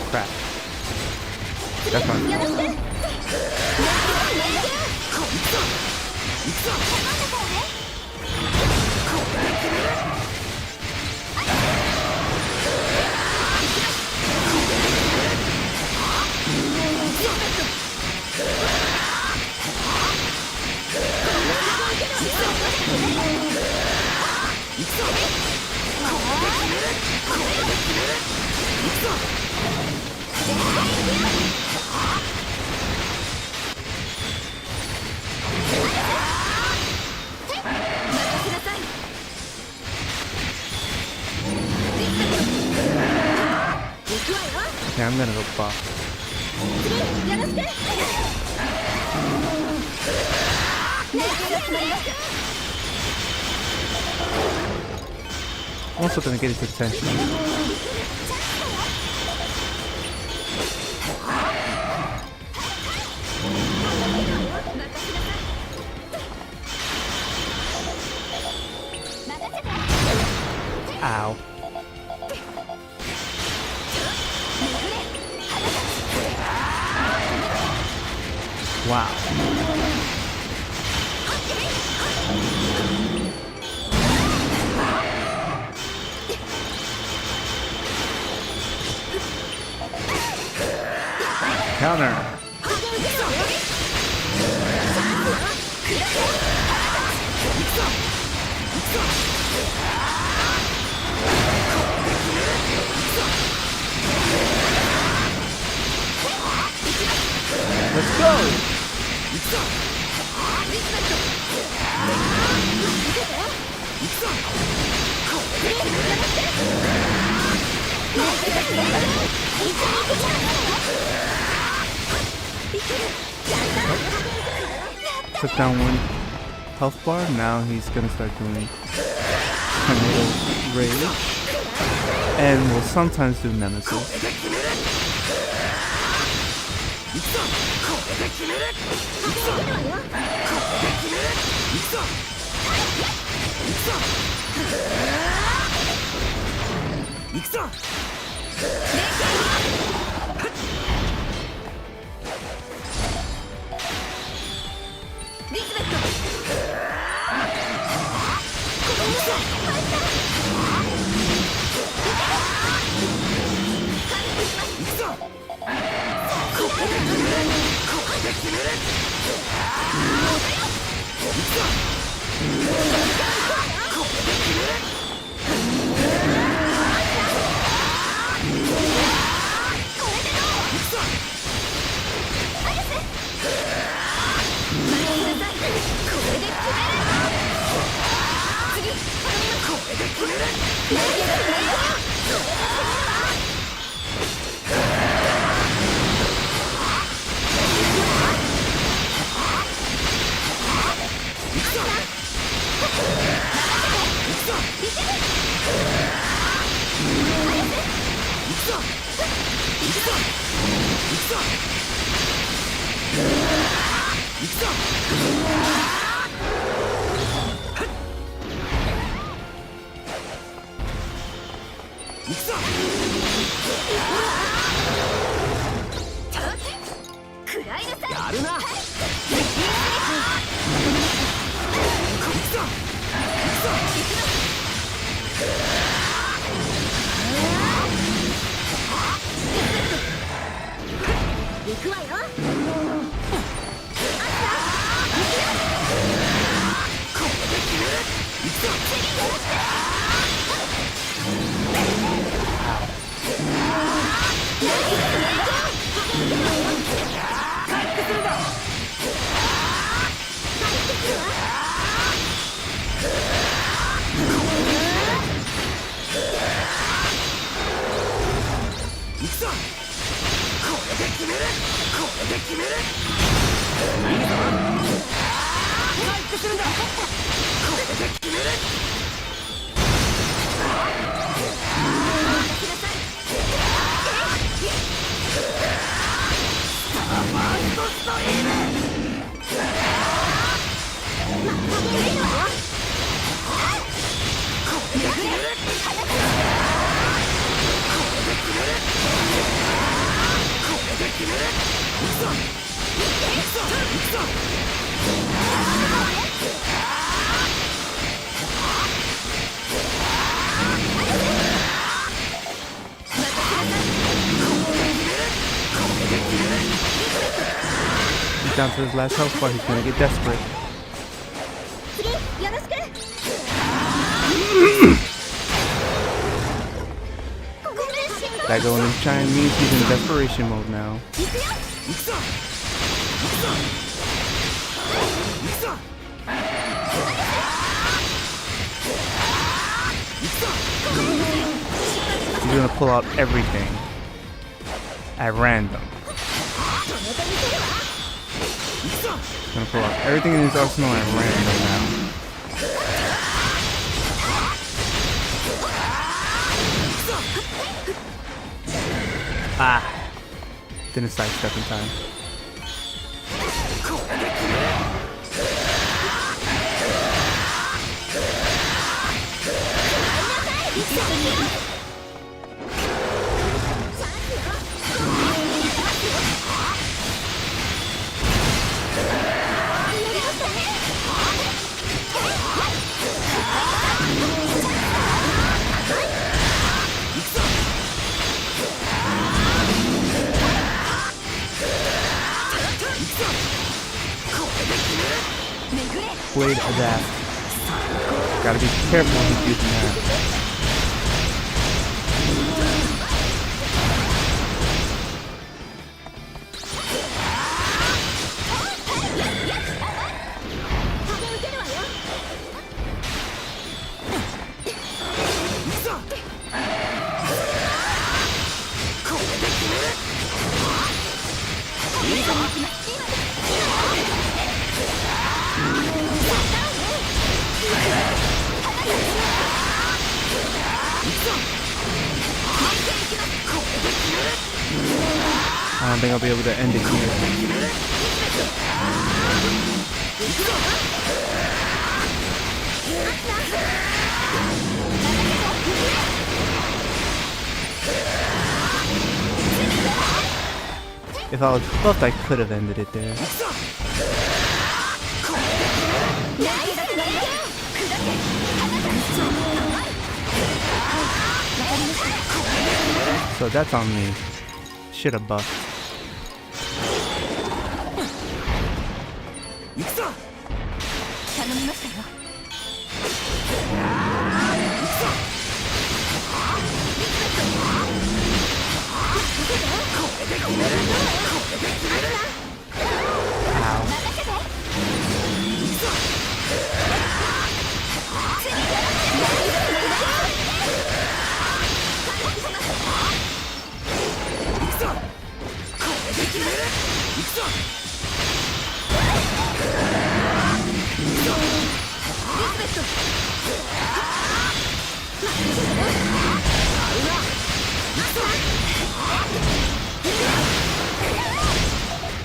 S1: Crap. That's fine. Okay, I'm gonna go buff. I'm also gonna get his attention. Ow. Wow. Counter. Let's go. Took down one health bar. Now he's gonna start doing tornado rage, and will sometimes do nemesis. He's down to his last health bar. He's gonna get desperate. That going in China means he's in desperation mode now. He's gonna pull out everything at random. He's gonna pull out everything in his arsenal at random now. Ah, didn't sidestep in time. Blade Adapt. Gotta be careful when he's using that. I don't think I'll be able to end it here. If I was buffed, I could have ended it there. So that's on me. Should have buffed.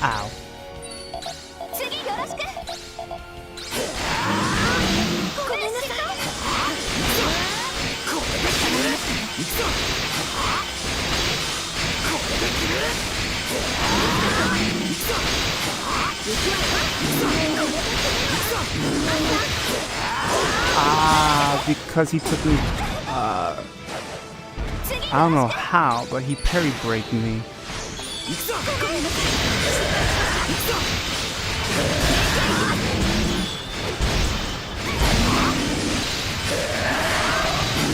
S1: Ow. Because he took me, I don't know how, but he parry braked me.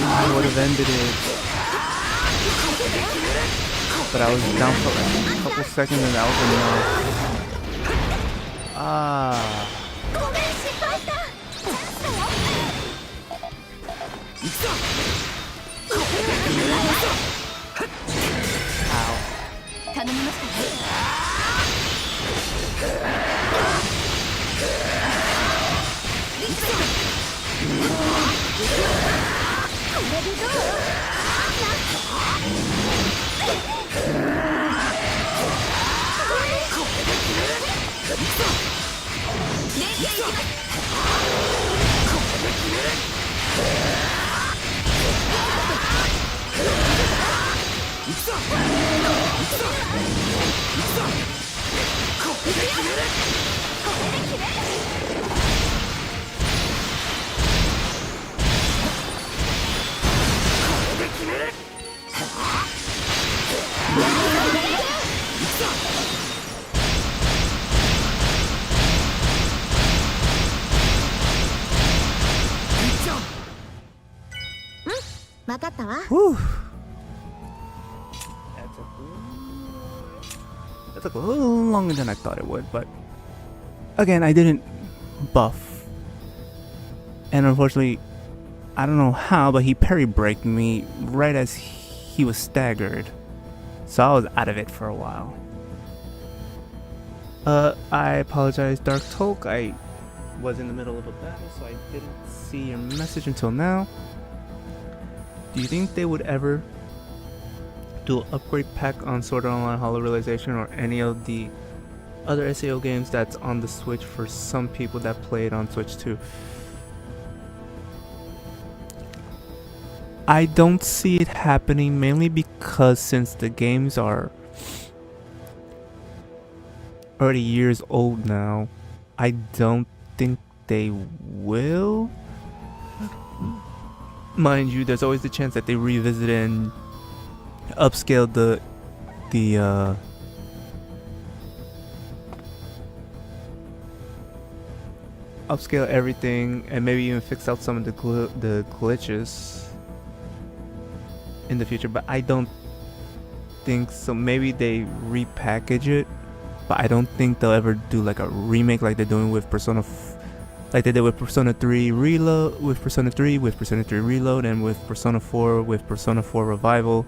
S1: I would have ended it, but I was down for like a couple seconds and that was enough. Whew. That took a little longer than I thought it would, but again, I didn't buff. And unfortunately, I don't know how, but he parry braked me right as he was staggered. So I was out of it for a while. I apologize, Dark Tolk. I was in the middle of a battle, so I didn't see your message until now. Do you think they would ever do an upgrade pack on Sword Art Online Hollow Realization or any of the other SAO games that's on the Switch for some people that play it on Switch too? I don't see it happening, mainly because since the games are already years old now, I don't think they will. Mind you, there's always the chance that they revisit and upscale the upscale everything and maybe even fix out some of the glitches in the future, but I don't think so. Maybe they repackage it, but I don't think they'll ever do like a remake like they're doing with like they did with Persona 3 Reload, with Persona 3 Reload, and with Persona 4 with Persona 4 Revival.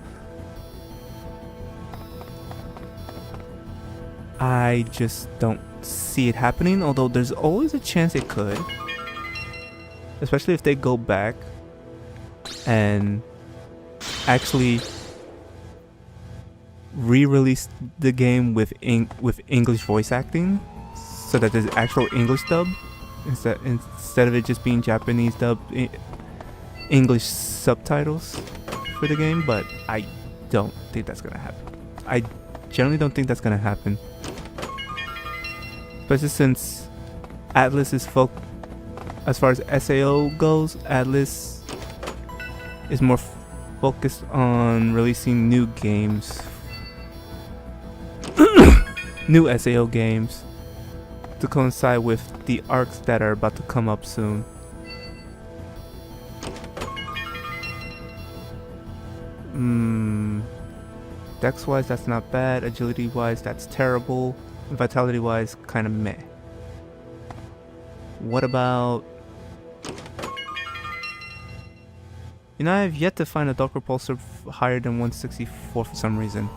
S1: I just don't see it happening, although there's always a chance it could, especially if they go back and actually re-release the game with English voice acting, so that there's actual English dub instead of it just being Japanese dub, English subtitles for the game. But I don't think that's gonna happen. I generally don't think that's gonna happen, especially since Atlus is as far as SAO goes, Atlus is more focused on releasing new games, new SAO games, to coincide with the arcs that are about to come up soon. Dex wise, that's not bad. Agility wise, that's terrible. Vitality wise, kind of meh. What about... You know, I have yet to find a Dark Repulsor higher than 164 for some reason.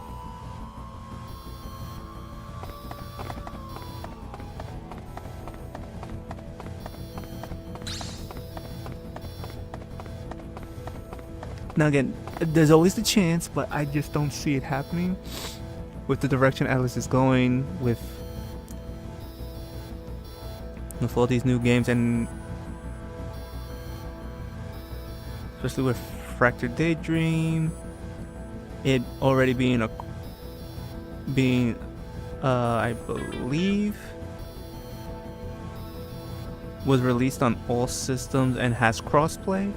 S1: Now again, there's always the chance, but I just don't see it happening with the direction Atlus is going with all these new games, and especially with Fractured Daydream, it already being I believe was released on all systems and has crossplay.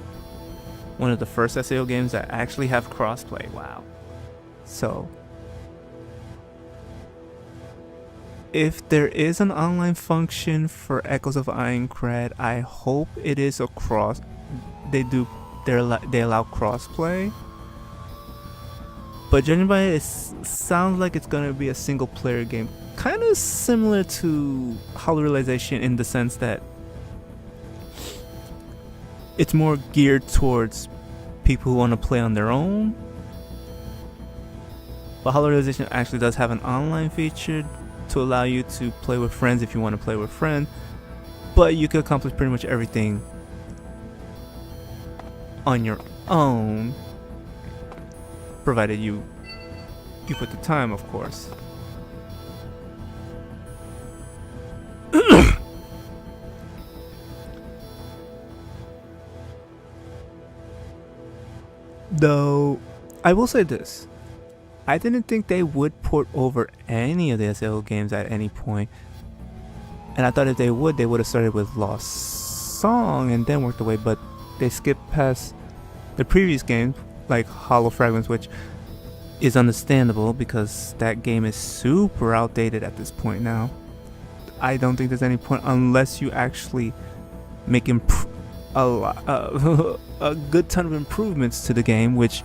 S1: One of the first SAO games that actually have crossplay. Wow. So if there is an online function for Echoes of Aincrad, I hope it is across. They allow crossplay. But judging by it sounds like it's gonna be a single player game, kind of similar to Hollow Realization in the sense that it's more geared towards people who want to play on their own. But Hollow Realization actually does have an online feature to allow you to play with friends if you want to play with friends. But you can accomplish pretty much everything on your own, provided you put the time, of course. Though, I will say this. I didn't think they would port over any of the SAO games at any point. And I thought if they would have started with Lost Song and then worked away, but they skipped past the previous games, like Hollow Fragments, which is understandable because that game is super outdated at this point now. I don't think there's any point unless you actually make a good ton of improvements to the game, which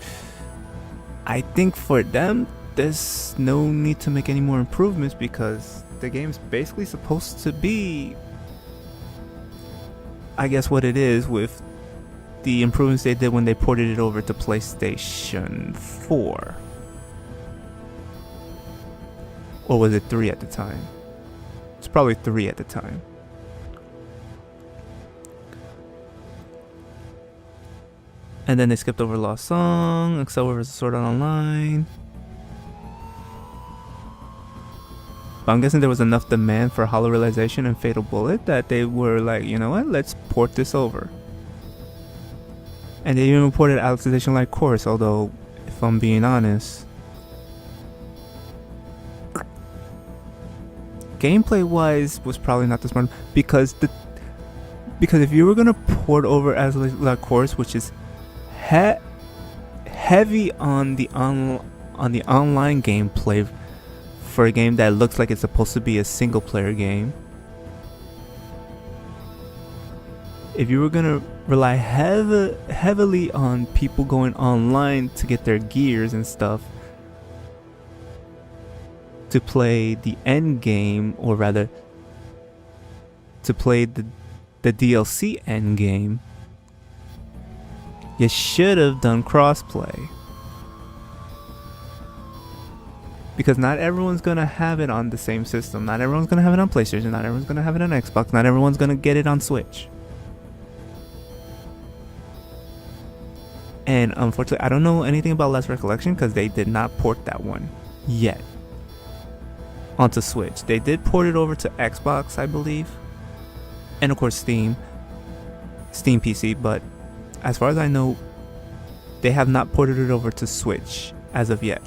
S1: I think for them there's no need to make any more improvements because the game's basically supposed to be, I guess, what it is with the improvements they did when they ported it over to PlayStation 4. Or was it 3 at the time? It's probably 3 at the time. And then they skipped over Lost Song, Excel vs. Sword Art Online. But I'm guessing there was enough demand for Hollow Realization and Fatal Bullet that they were like, you know what, let's port this over. And they even ported Alicization Light Course, although, if I'm being honest, gameplay wise was probably not the smart, because if you were gonna port over Alicization Light Course, which is heavy on the online gameplay for a game that looks like it's supposed to be a single player game, if you were gonna rely heavily on people going online to get their gears and stuff to play the end game, or rather to play the DLC end game, you should have done crossplay. Because not everyone's gonna have it on the same system. Not everyone's gonna have it on PlayStation. Not everyone's gonna have it on Xbox. Not everyone's gonna get it on Switch. And unfortunately, I don't know anything about Last Recollection because they did not port that one yet onto Switch. They did port it over to Xbox, I believe, and of course Steam PC, but as far as I know, they have not ported it over to Switch as of yet.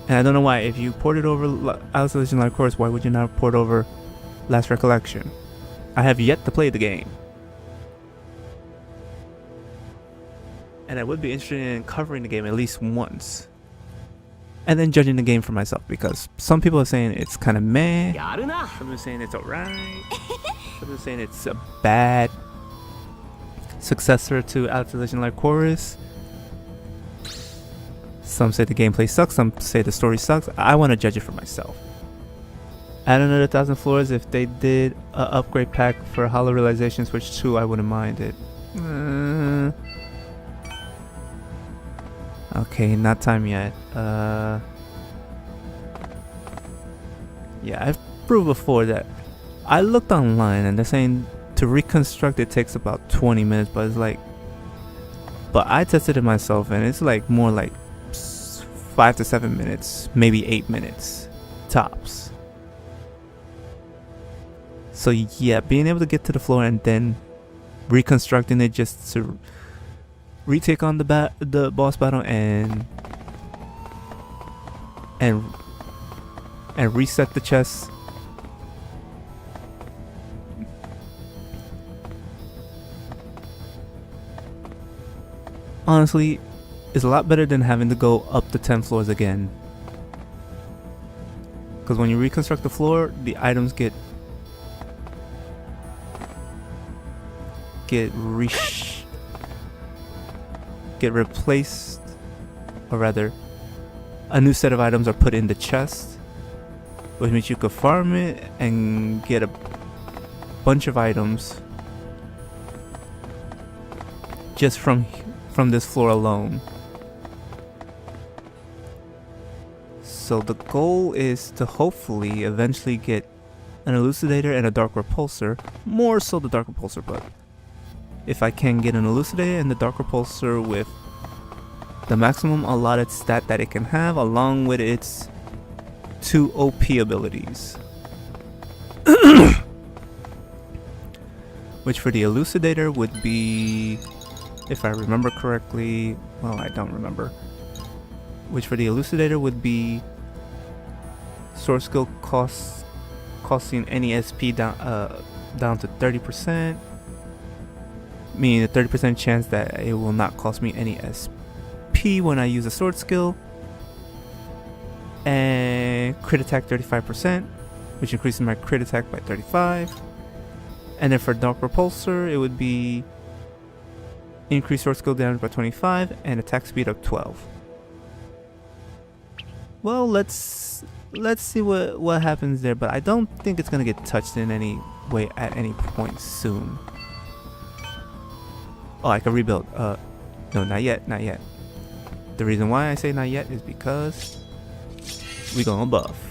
S1: And I don't know why. If you ported over Isolation Live Course, why would you not port over Last Recollection? I have yet to play the game, and I would be interested in covering the game at least once, and then judging the game for myself, because some people are saying it's kind of meh, some people are saying it's alright, some people are saying it's a bad successor to Isolation Live Chorus. Some say the gameplay sucks, some say the story sucks. I want to judge it for myself. Add another 1,000 floors. If they did an upgrade pack for Hollow Realization Switch 2, I wouldn't mind it. Okay, not time yet. Yeah, I've proved before that I looked online and they're saying to reconstruct it takes about 20 minutes, but it's like, but I tested it myself and it's like more like 5 to 7 minutes, maybe 8 minutes tops. So yeah, being able to get to the floor and then reconstructing it just to retake on the boss battle and reset the chest. Honestly, it's a lot better than having to go up the 10 floors again. Because when you reconstruct the floor, the items get replaced, or rather, a new set of items are put in the chest, which means you could farm it and get a bunch of items just from this floor alone. So the goal is to hopefully eventually get an elucidator and a dark repulsor, more so the dark repulsor, but if I can get an elucidator and the dark repulsor with the maximum allotted stat that it can have, along with its 2 OP abilities. Which for the elucidator would be, if I remember correctly, well, I don't remember. Which for the elucidator would be sword skill costing any SP down to 30%, meaning a 30% chance that it will not cost me any SP when I use a sword skill, and crit attack 35%, which increases my crit attack by 35. And then for dark repulsor, it would be increase sword skill damage by 25 and attack speed of 12. Well, let's see what happens there, but I don't think it's gonna get touched in any way at any point soon. Oh, I can rebuild. No, not yet, not yet. The reason why I say not yet is because we gonna buff.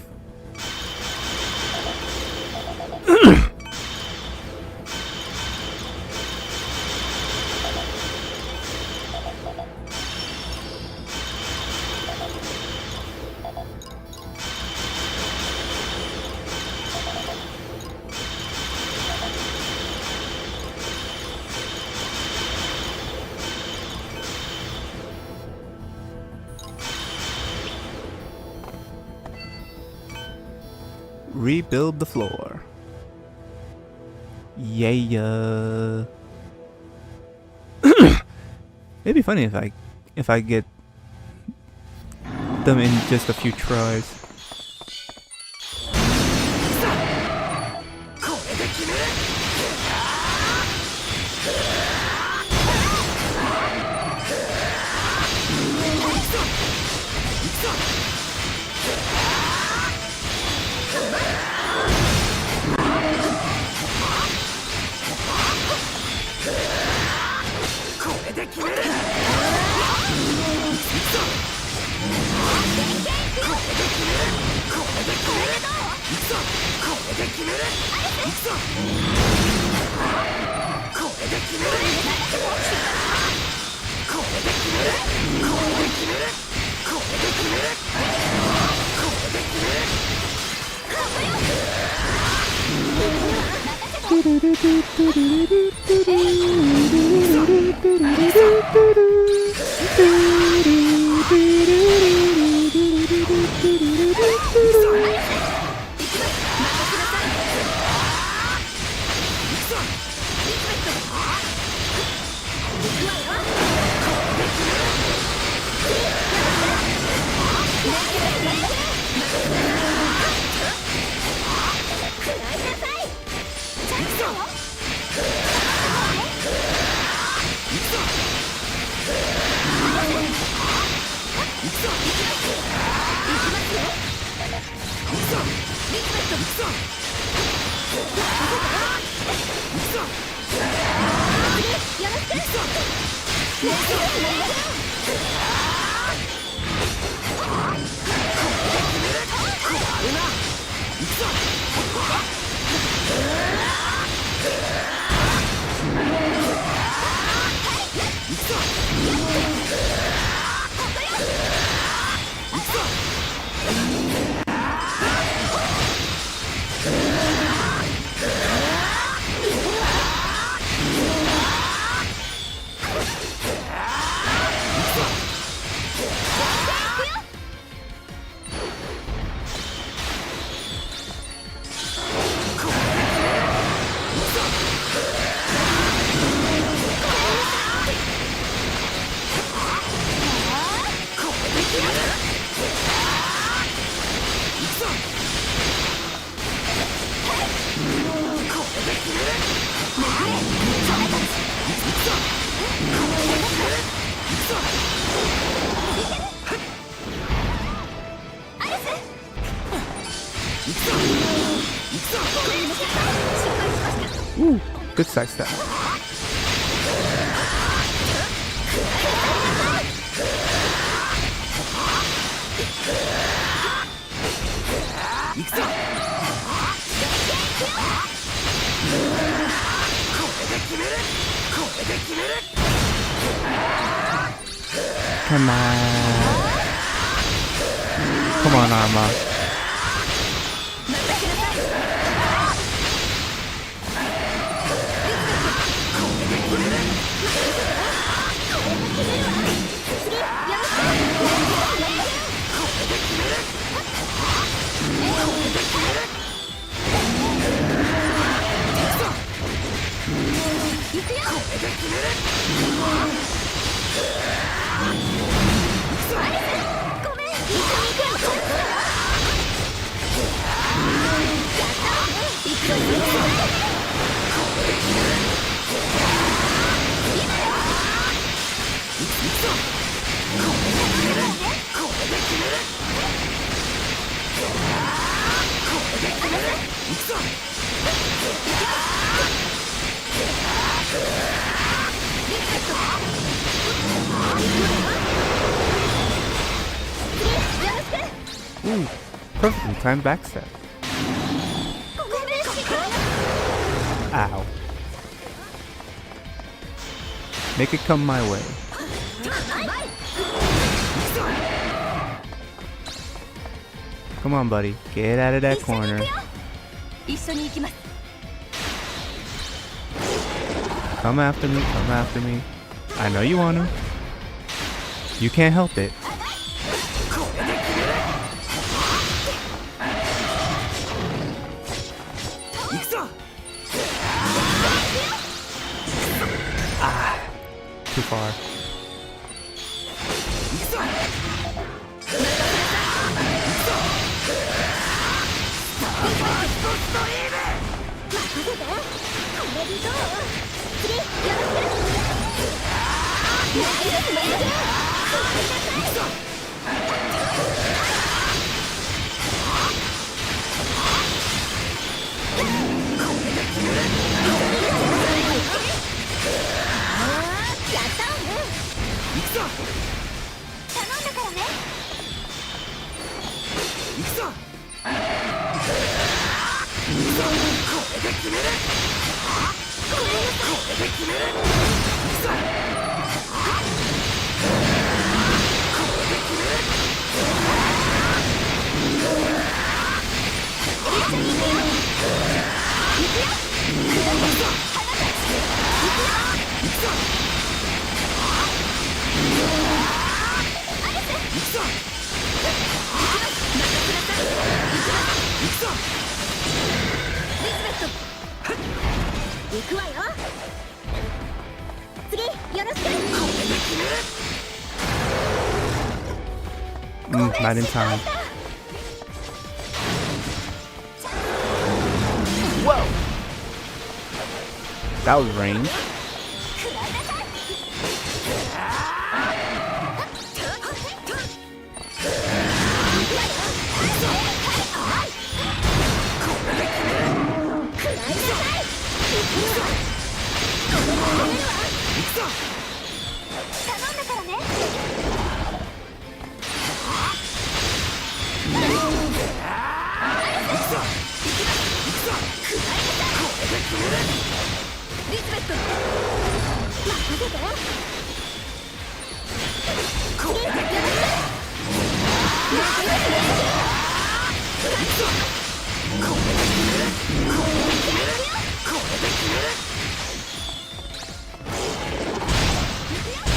S1: Rebuild the floor. Yeah. It'd be funny if I get them in just a few tries. Ooh, good side step. Come on. Come on, Arma. Ooh, perfectly timed backstep. Ow. Make it come my way. Come on, buddy. Get out of that corner. Come after me. Come after me. I know you want to. You can't help it. Too far.
S3: 行くわよ。次よろしく。
S1: Not in time. Whoa! That was range.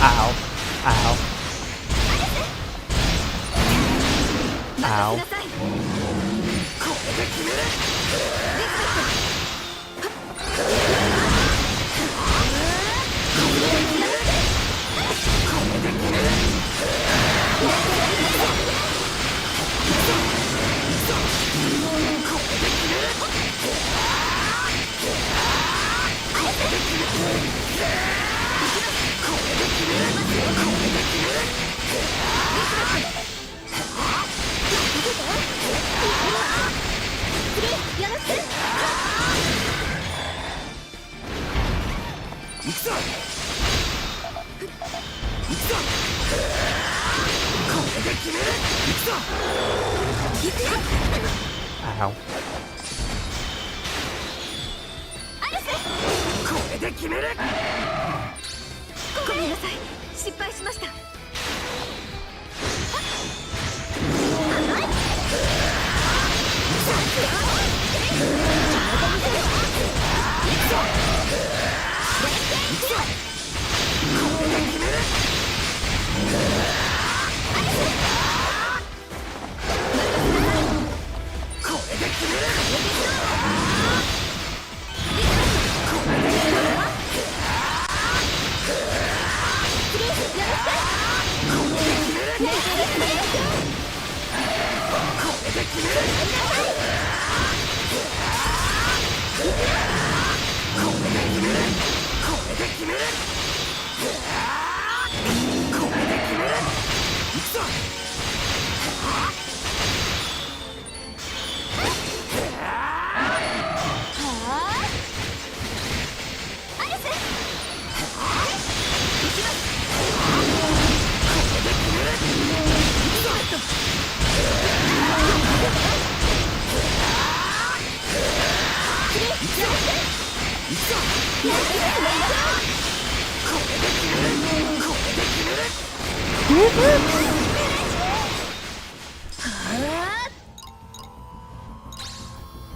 S1: Ow. Ow. Ow. Ow.
S3: ごめんなさい、失敗しました。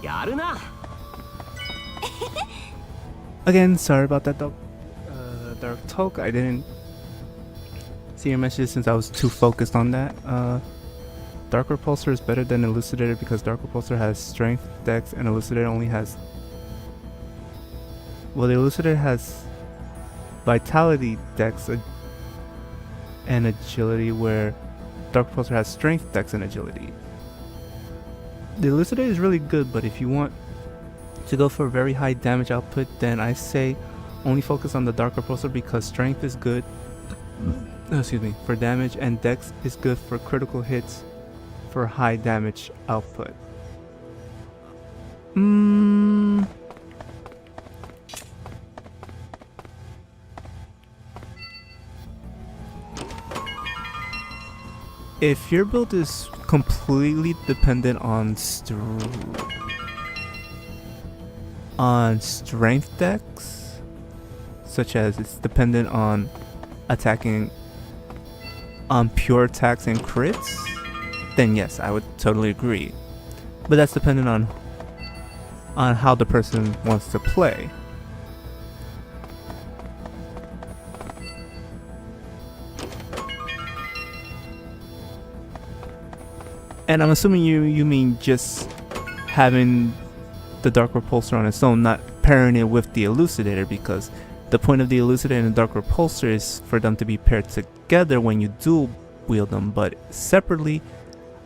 S2: やるな。
S1: Again, sorry about that, Dark Talk. I didn't see your message since I was too focused on that. Dark Repulsor is better than Elucidator because Dark Repulsor has Strength, Dex, and Elucidator only has... Well, the Elucidator has Vitality, Dex, and Agility, where Dark Repulsor has Strength, Dex, and Agility. The Elucidator is really good, but if you want to go for a very high damage output, then I say only focus on the Dark Repulsor because Strength is good for damage, and Dex is good for critical hits for high damage output. If your build is completely dependent on strength decks, such as it's dependent on attacking on pure attacks and crits, then yes, I would totally agree. But that's dependent on how the person wants to play. And I'm assuming you mean just having the Dark Repulsor on its own, not pairing it with the Elucidator, because the point of the Elucidator and the Dark Repulsor is for them to be paired together when you dual wield them, but separately,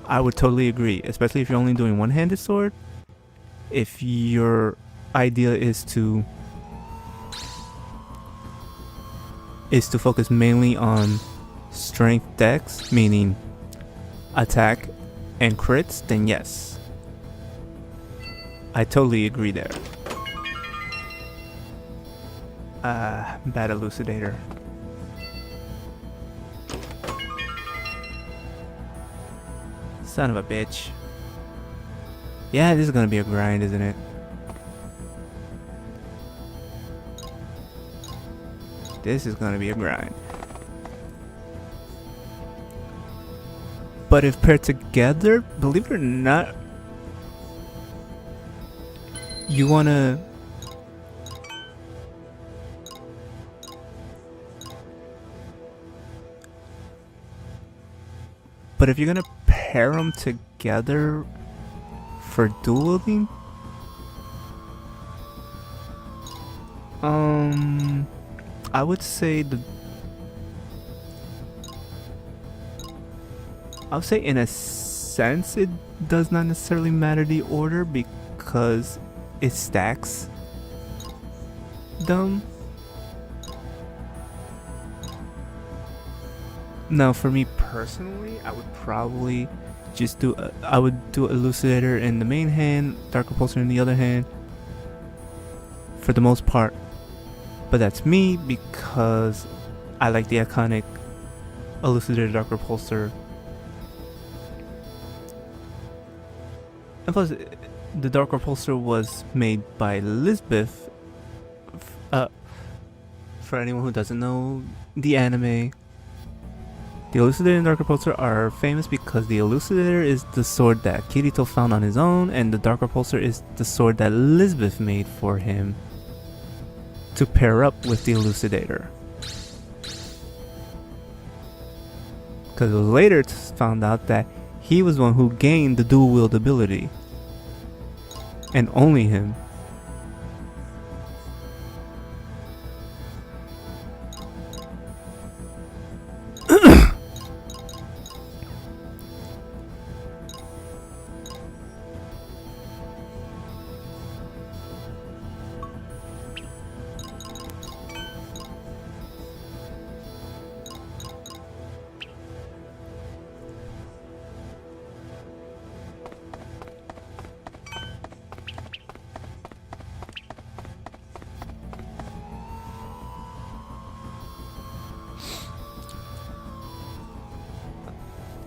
S1: I would totally agree, especially if you're only doing one-handed sword. If your idea is to focus mainly on strength dex, meaning attack and crits, then yes, I totally agree there. Bad Elucidator. Son of a bitch. Yeah, this is gonna be a grind, isn't it? This is gonna be a grind. But if paired together, believe it or not, you wanna... But if you're gonna pair them together for dual wielding, I would say in a sense it does not necessarily matter the order because it stacks them. Now for me personally, I would probably just do Elucidator in the main hand, Dark Repulsor in the other hand for the most part. But that's me because I like the iconic Elucidator Dark Repulsor. And plus, the Dark Repulsor was made by Lisbeth. For anyone who doesn't know the anime, the Elucidator and Dark Repulsor are famous because the Elucidator is the sword that Kirito found on his own, and the Dark Repulsor is the sword that Lisbeth made for him to pair up with the Elucidator. Because it was later found out that he was the one who gained the dual wield ability. And only him.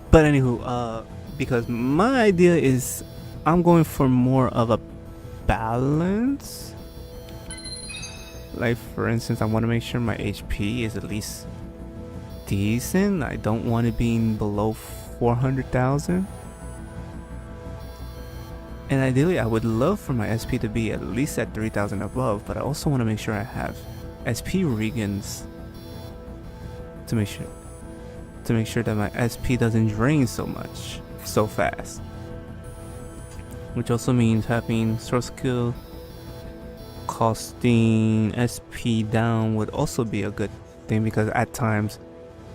S1: But anywho, because my idea is I'm going for more of a balance. Like for instance, I want to make sure my HP is at least decent. I don't want it being below 400,000. And ideally I would love for my SP to be at least at 3,000 above, but I also want to make sure I have SP regens to make sure that my SP doesn't drain so fast. Which also means having sword skill costing SP down would also be a good thing, because at times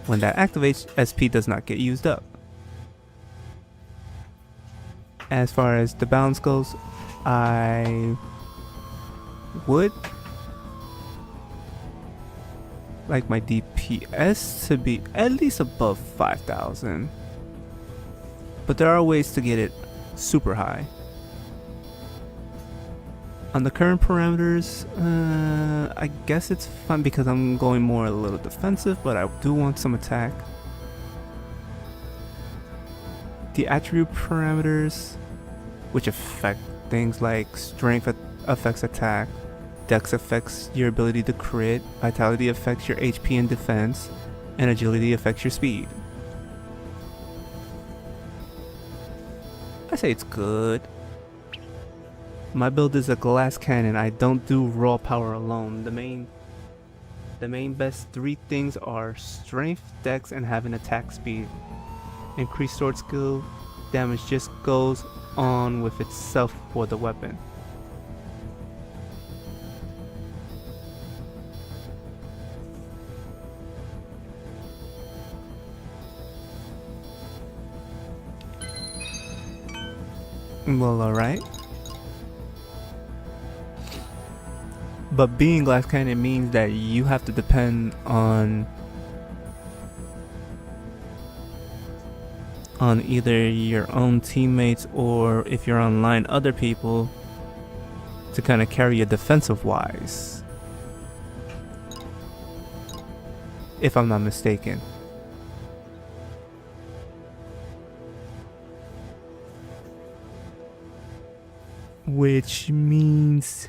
S1: when that activates, SP does not get used up. As far as the balance goes, I would like my DPS to be at least above 5,000, but there are ways to get it super high. On the current parameters, I guess it's fun because I'm going more a little defensive, but I do want some attack. The attribute parameters, which affect things like strength affects attack, Dex affects your ability to crit, Vitality affects your HP and defense, and Agility affects your speed. I say it's good. My build is a glass cannon. I don't do raw power alone. The main best three things are strength, dex, and having attack speed. Increased sword skill damage just goes on with itself for the weapon. Well, alright. But being glass cannon means that you have to depend on either your own teammates, or if you're online, other people, to kind of carry you defensive wise, if I'm not mistaken. Which means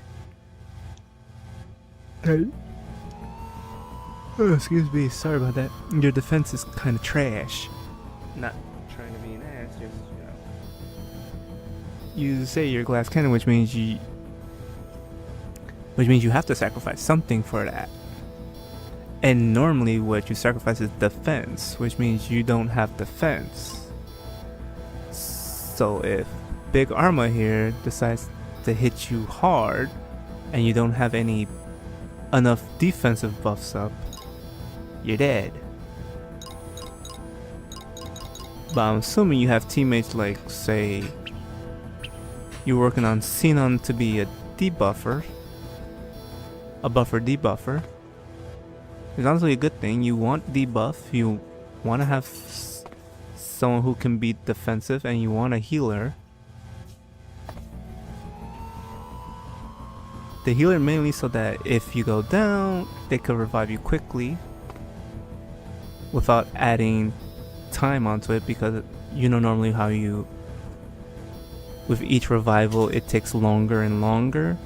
S1: that, oh, excuse me, sorry about that, your defense is kind of trash. Not trying to be an ass, just, you say you're glass cannon, which means you have to sacrifice something for that. And normally what you sacrifice is defense, which means you don't have defense. So if Big Armor here decides to hit you hard and you don't have enough defensive buffs up, you're dead. But I'm assuming you have teammates like, say, you're working on Xenon to be a debuffer, a buffer debuffer. It's honestly a good thing. You want debuff, you want to have someone who can be defensive, and you want a healer. The healer mainly so that if you go down, they could revive you quickly without adding time onto it, because you know normally how with each revival it takes longer and longer,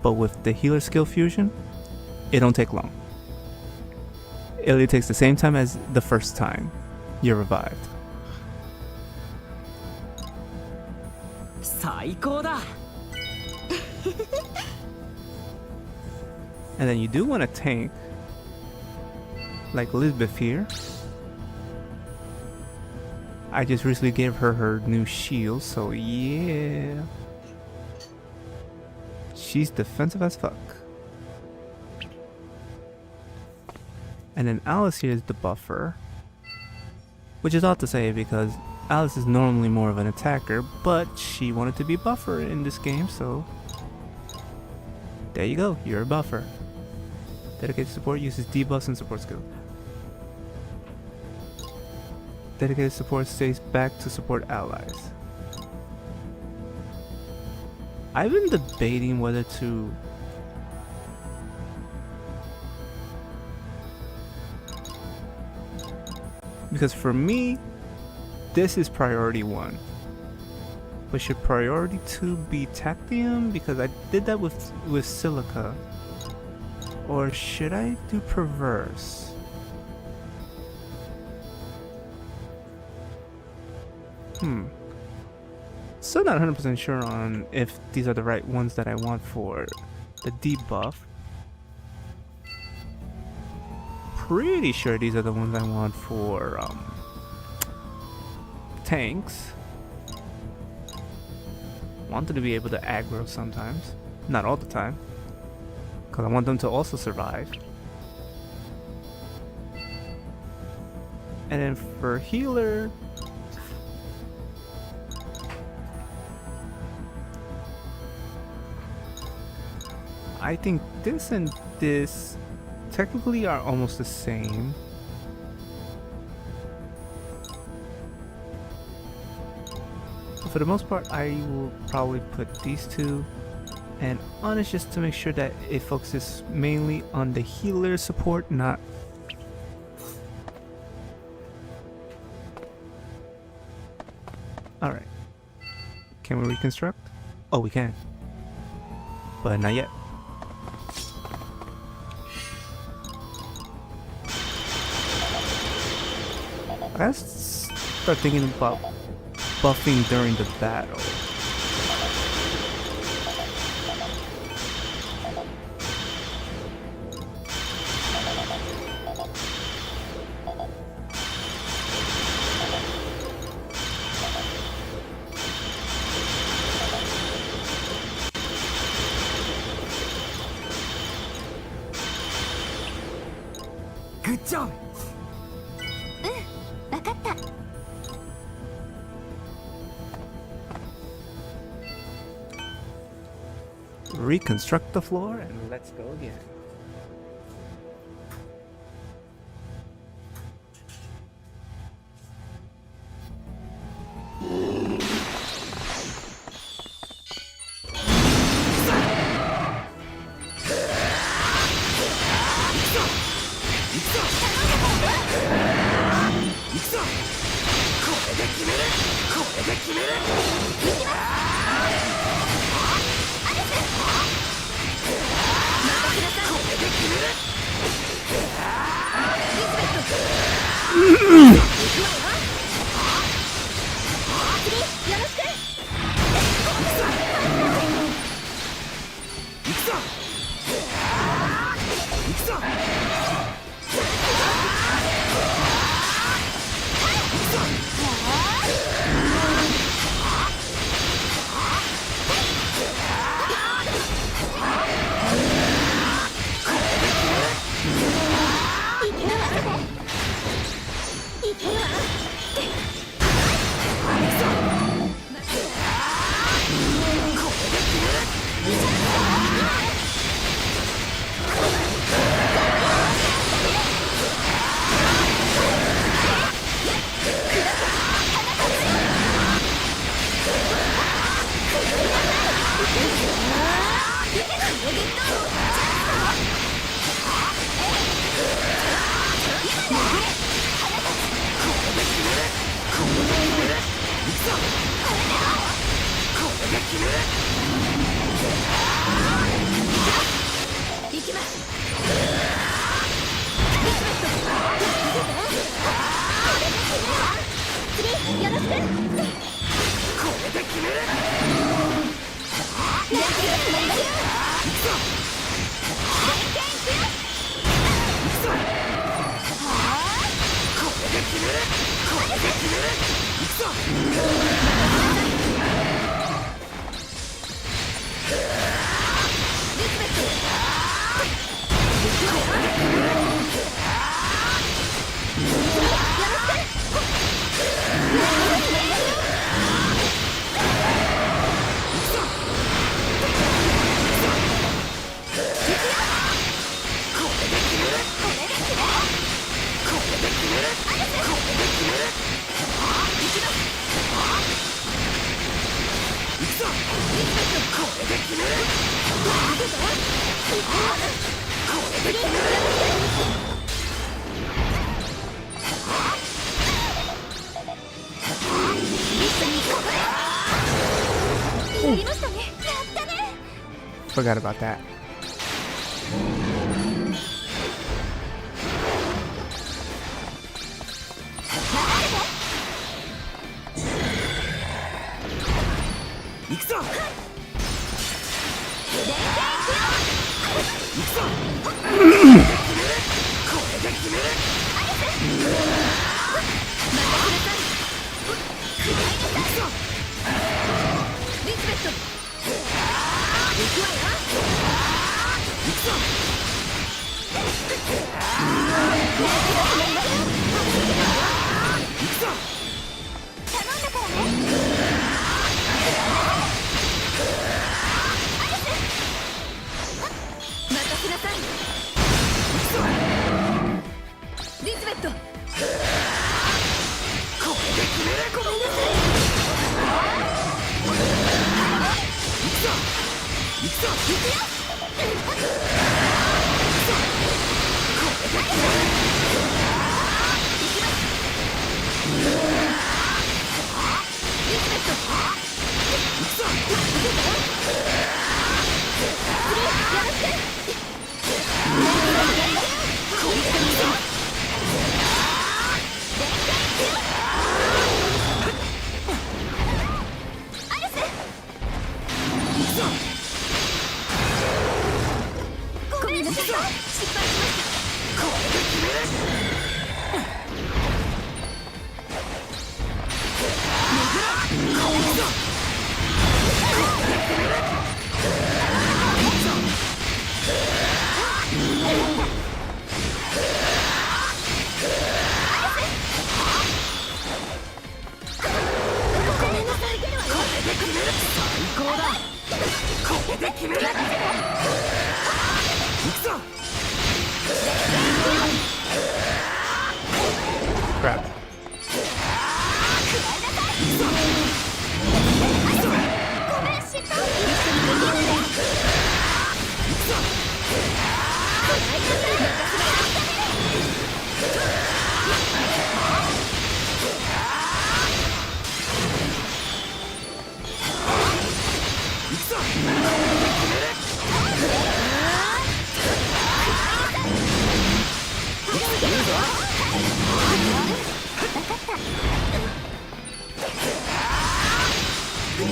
S1: but with the healer skill fusion it don't take long. It only takes the same time as the first time you're revived.
S2: 最高だ
S1: And then you do want a tank like Elizabeth here. I just recently gave her new shield, so yeah, she's defensive as fuck. And then Alice here is the buffer, which is odd to say because Alice is normally more of an attacker, but she wanted to be buffer in this game, so there you go, you're a buffer. Dedicated support uses debuffs and support skills. Dedicated support stays back to support allies. I've been debating whether to because for me this is priority 1, but should priority 2 be Tactium, because I did that with Silica, or should I do Perverse? Still not 100% sure on if these are the right ones that I want for the debuff. Pretty sure these are the ones I want for tanks. Wanted to be able to aggro sometimes, not all the time, because I want them to also survive. And then for healer, I think this and this technically are almost the same. But for the most part, I will probably put these two, and honest, just to make sure that it focuses mainly on the healer support, not alright. Can we reconstruct? Oh, we can. But not yet. Let's start thinking about buffing during the battle.
S2: ジョブ。
S3: わかった。
S1: Reconstruct the floor and let's go again. Forgot about that.
S3: こ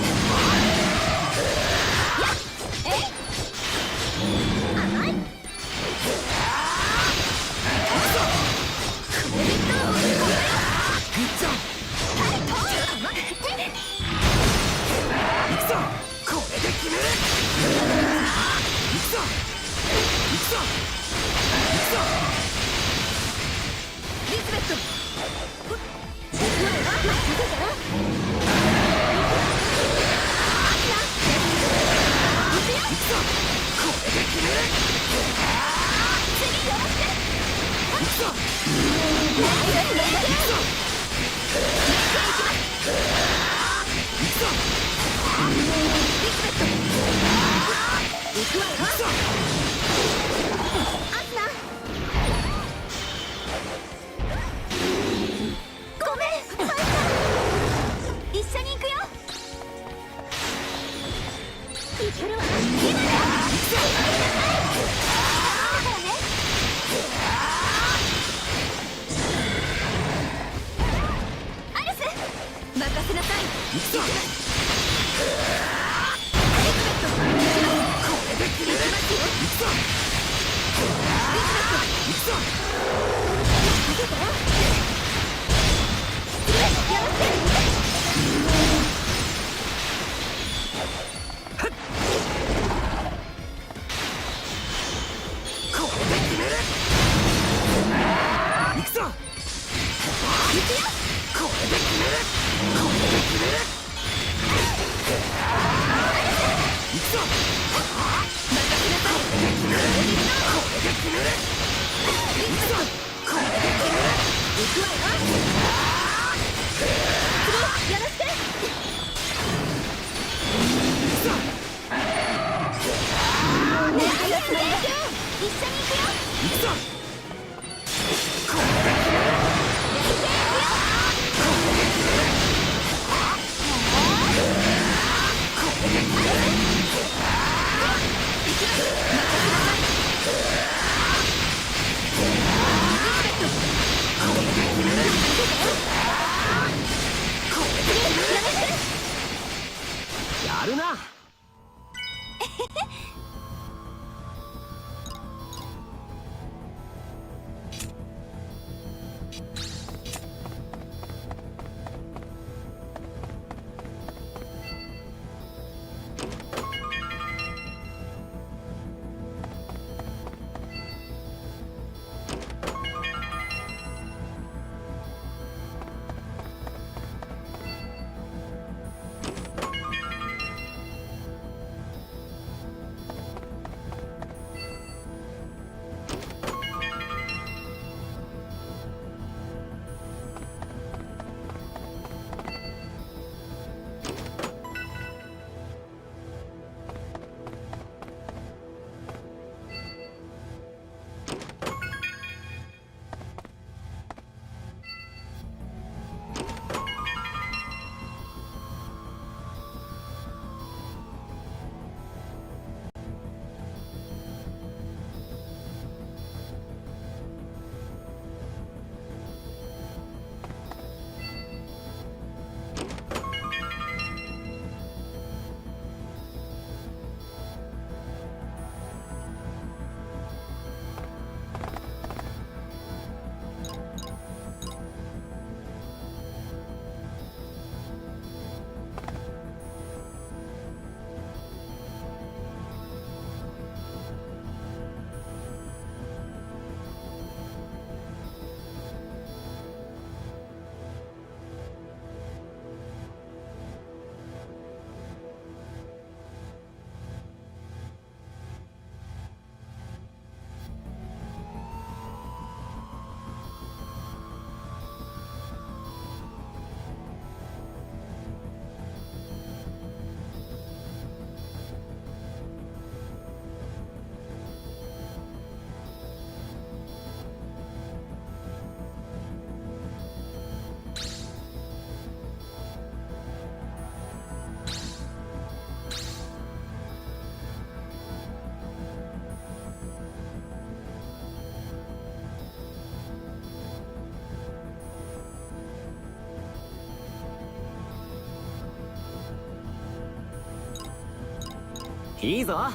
S2: いいぞ。
S3: は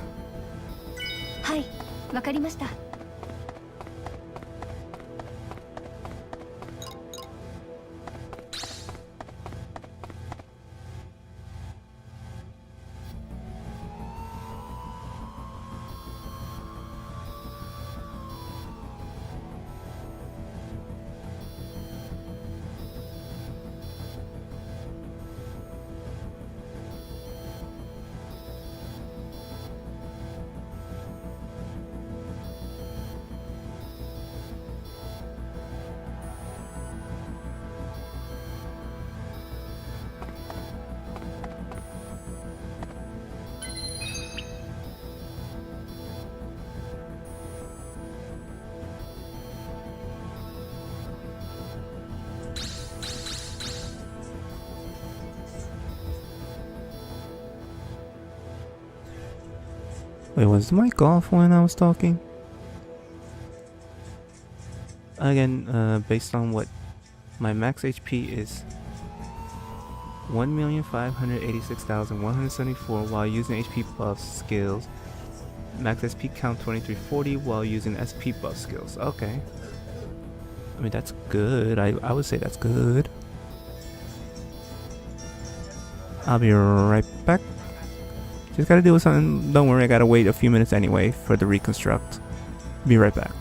S3: い、わかりました。
S1: Wait, was the mic off when I was talking? Again, based on what my max HP is 1,586,174 while using HP buff skills. Max SP count 2340 while using SP buff skills. Okay. I mean, that's good. I would say that's good. I'll be right back. Just gotta deal with something. Don't worry, I gotta wait a few minutes anyway for the reconstruct. Be right back.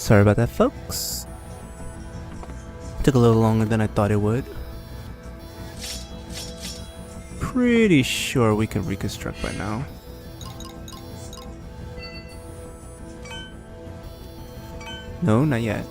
S1: Sorry about that, folks. Took a little longer than I thought it would. Pretty sure we can reconstruct by now. No, not yet.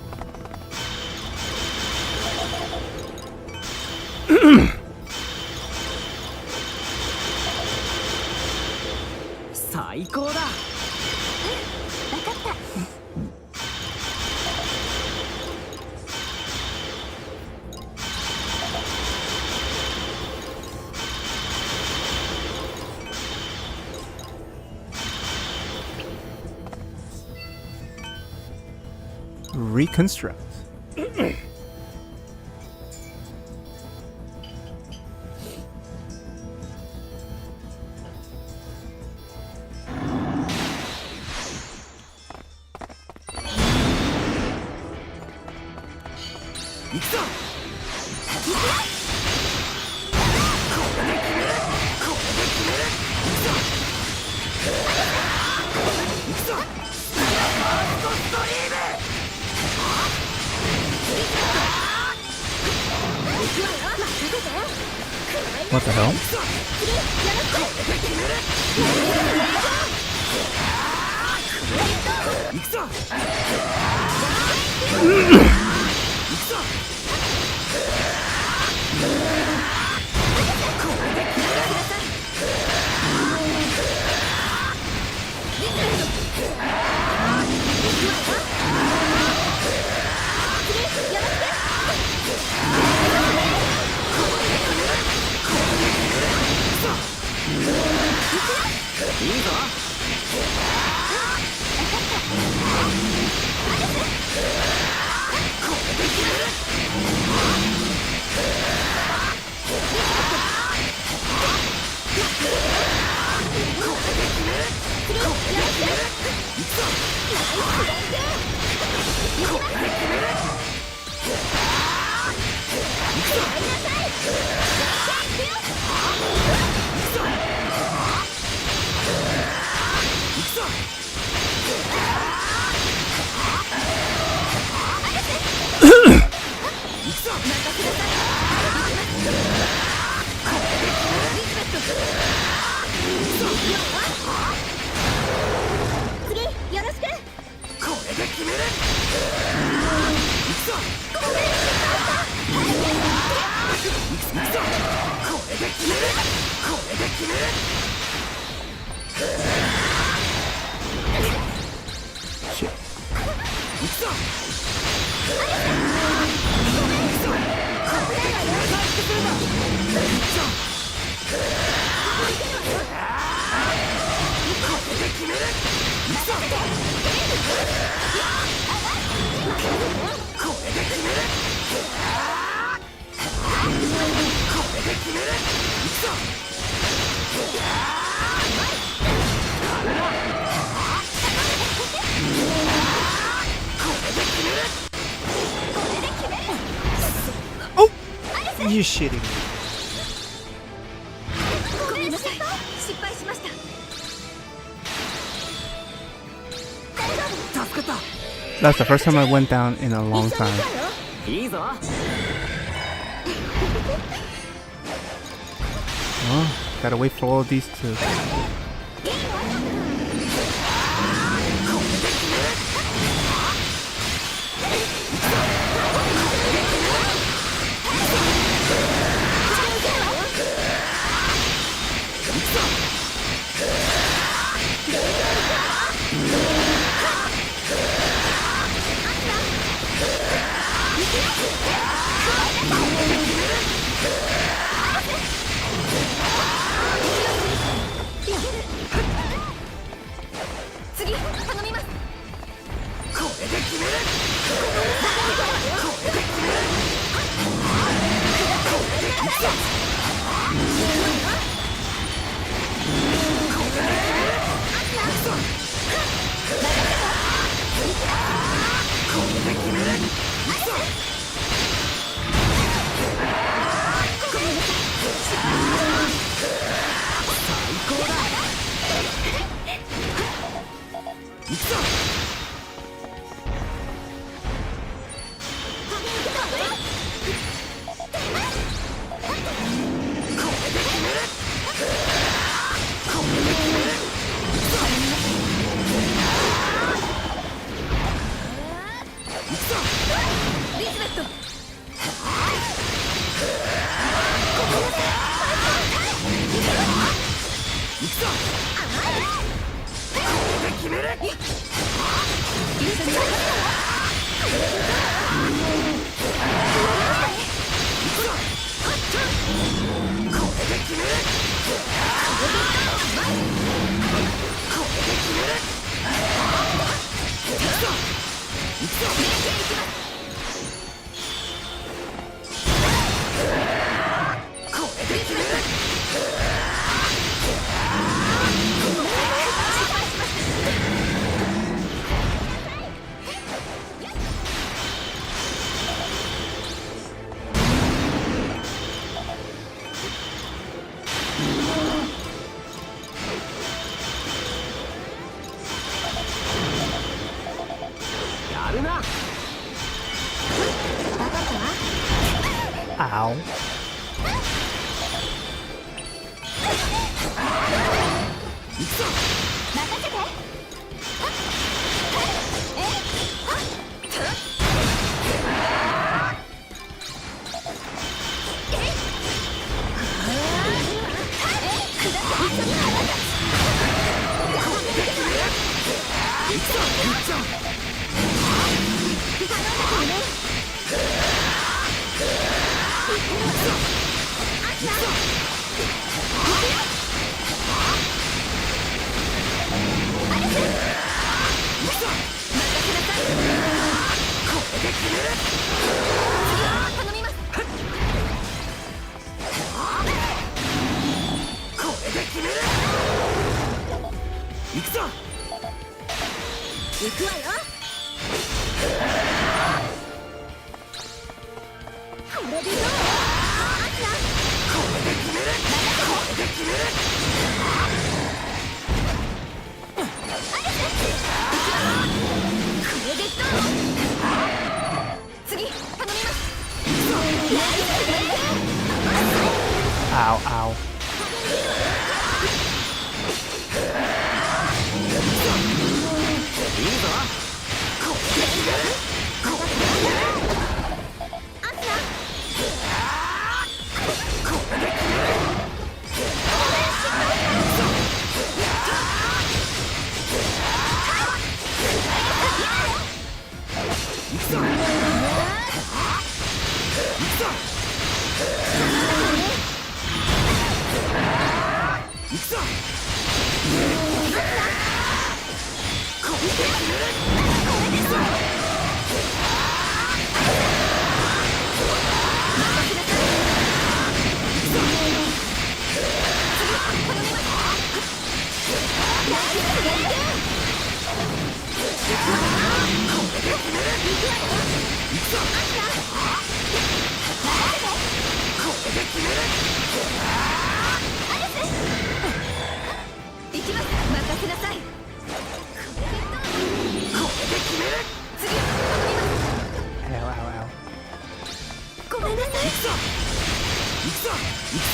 S1: Reconstruct. What the hell? You shitting me. That's the first time I went down in a long time. Oh, gotta wait for all of these to...
S2: 行くぞ。これで決める。
S3: 一緒にやろう。
S2: これで決める。これで決める。行くぞ。行くぞ。これで決める。やるな。
S3: 分かったわ。
S1: Ow.
S2: 行くぞ。
S3: 任せて。
S2: 行くぞ。行くぞ。行くぞ。
S3: 行くわよ。これでどう？アキラ。
S2: これで決める。これで決める。
S3: これでどう？次頼みます。
S1: Ow, ow.
S2: いいぞ。これで決める。これで決める。
S3: アキラ。
S2: これで決める。行くぞ。行くぞ。行くぞ。これで決める。行くぞ。
S3: 行きます。任せなさい。
S2: これで決める。
S3: 次頼みます。
S1: Ow, ow, ow.
S3: ごめんなさい。
S2: 行くぞ。行くぞ。行くぞ。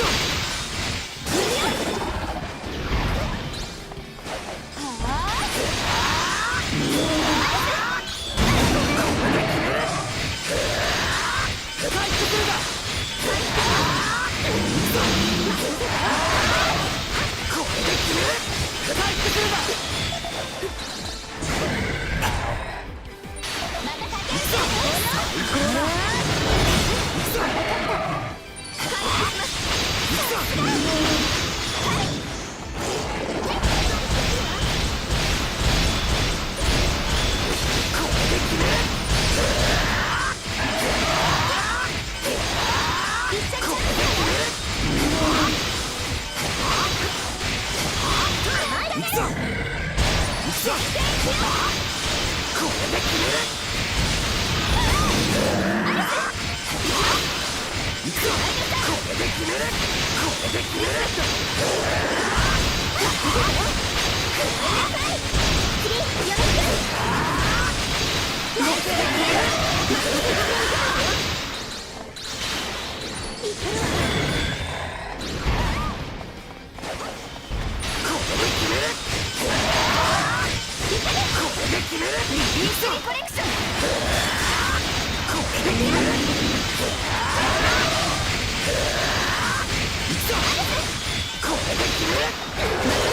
S3: 任せ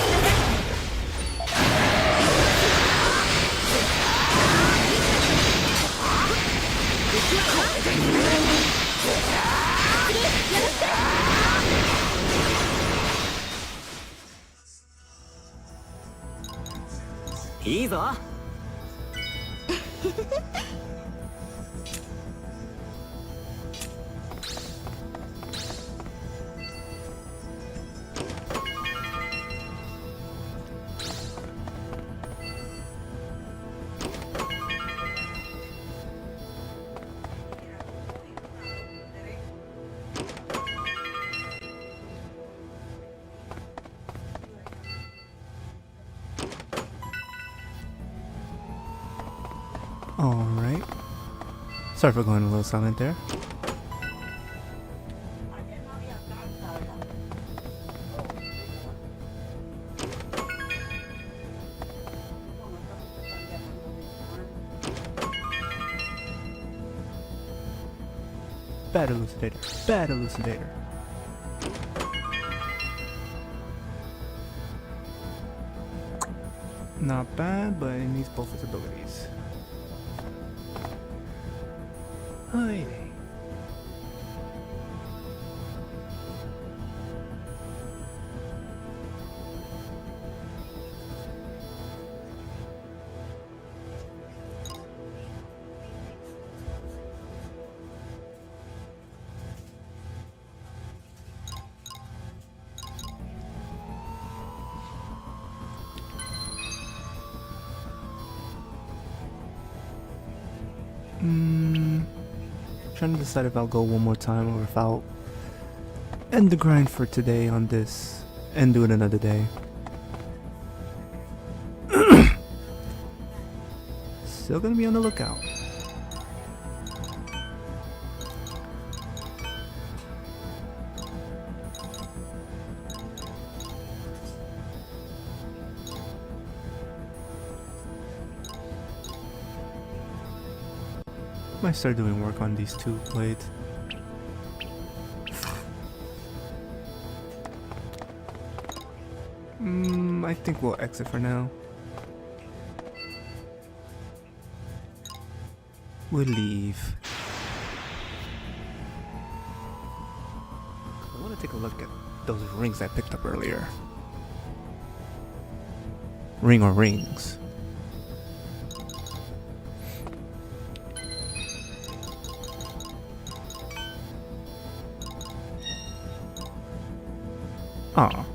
S2: いいぞ。
S1: Alright. Sorry for going a little silent there. Bad elucidator. Bad elucidator. Not bad, but it needs both its abilities. Hi. Trying to decide if I'll go one more time or if I'll end the grind for today on this and do it another day. Still gonna be on the lookout. Might start doing work on these two blades. I think we'll exit for now. We'll leave. I want to take a look at those rings I picked up earlier. Ring or rings? Aw.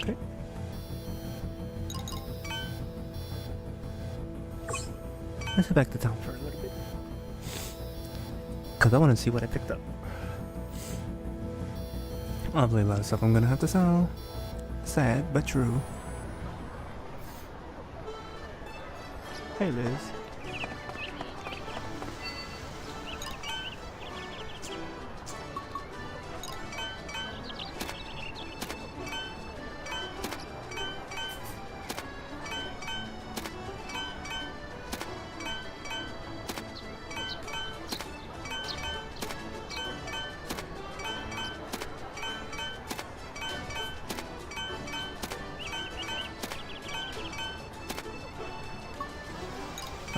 S1: Okay. Let's head back to town for a little bit. Because I want to see what I picked up. Obviously a lot of stuff I'm going to have to sell. Sad, but true. Hey Liz.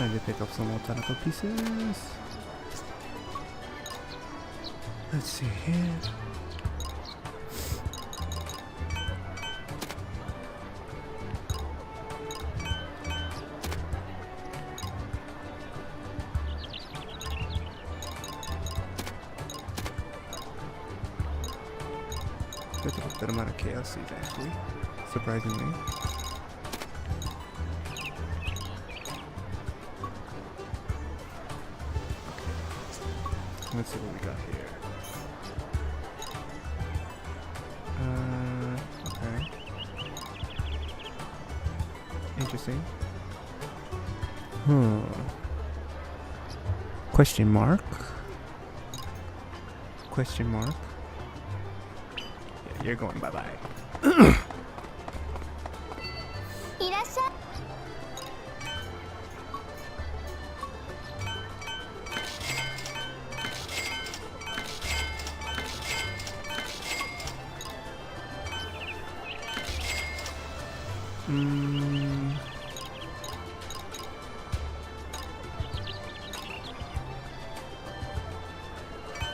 S1: I need to pick up some more tentacle pieces. Let's see here. There's a good amount of chaos seeds actually, surprisingly. Let's see what we got here. Okay. Interesting. Question mark? Question mark? Yeah, you're going bye-bye.
S3: いらっしゃい。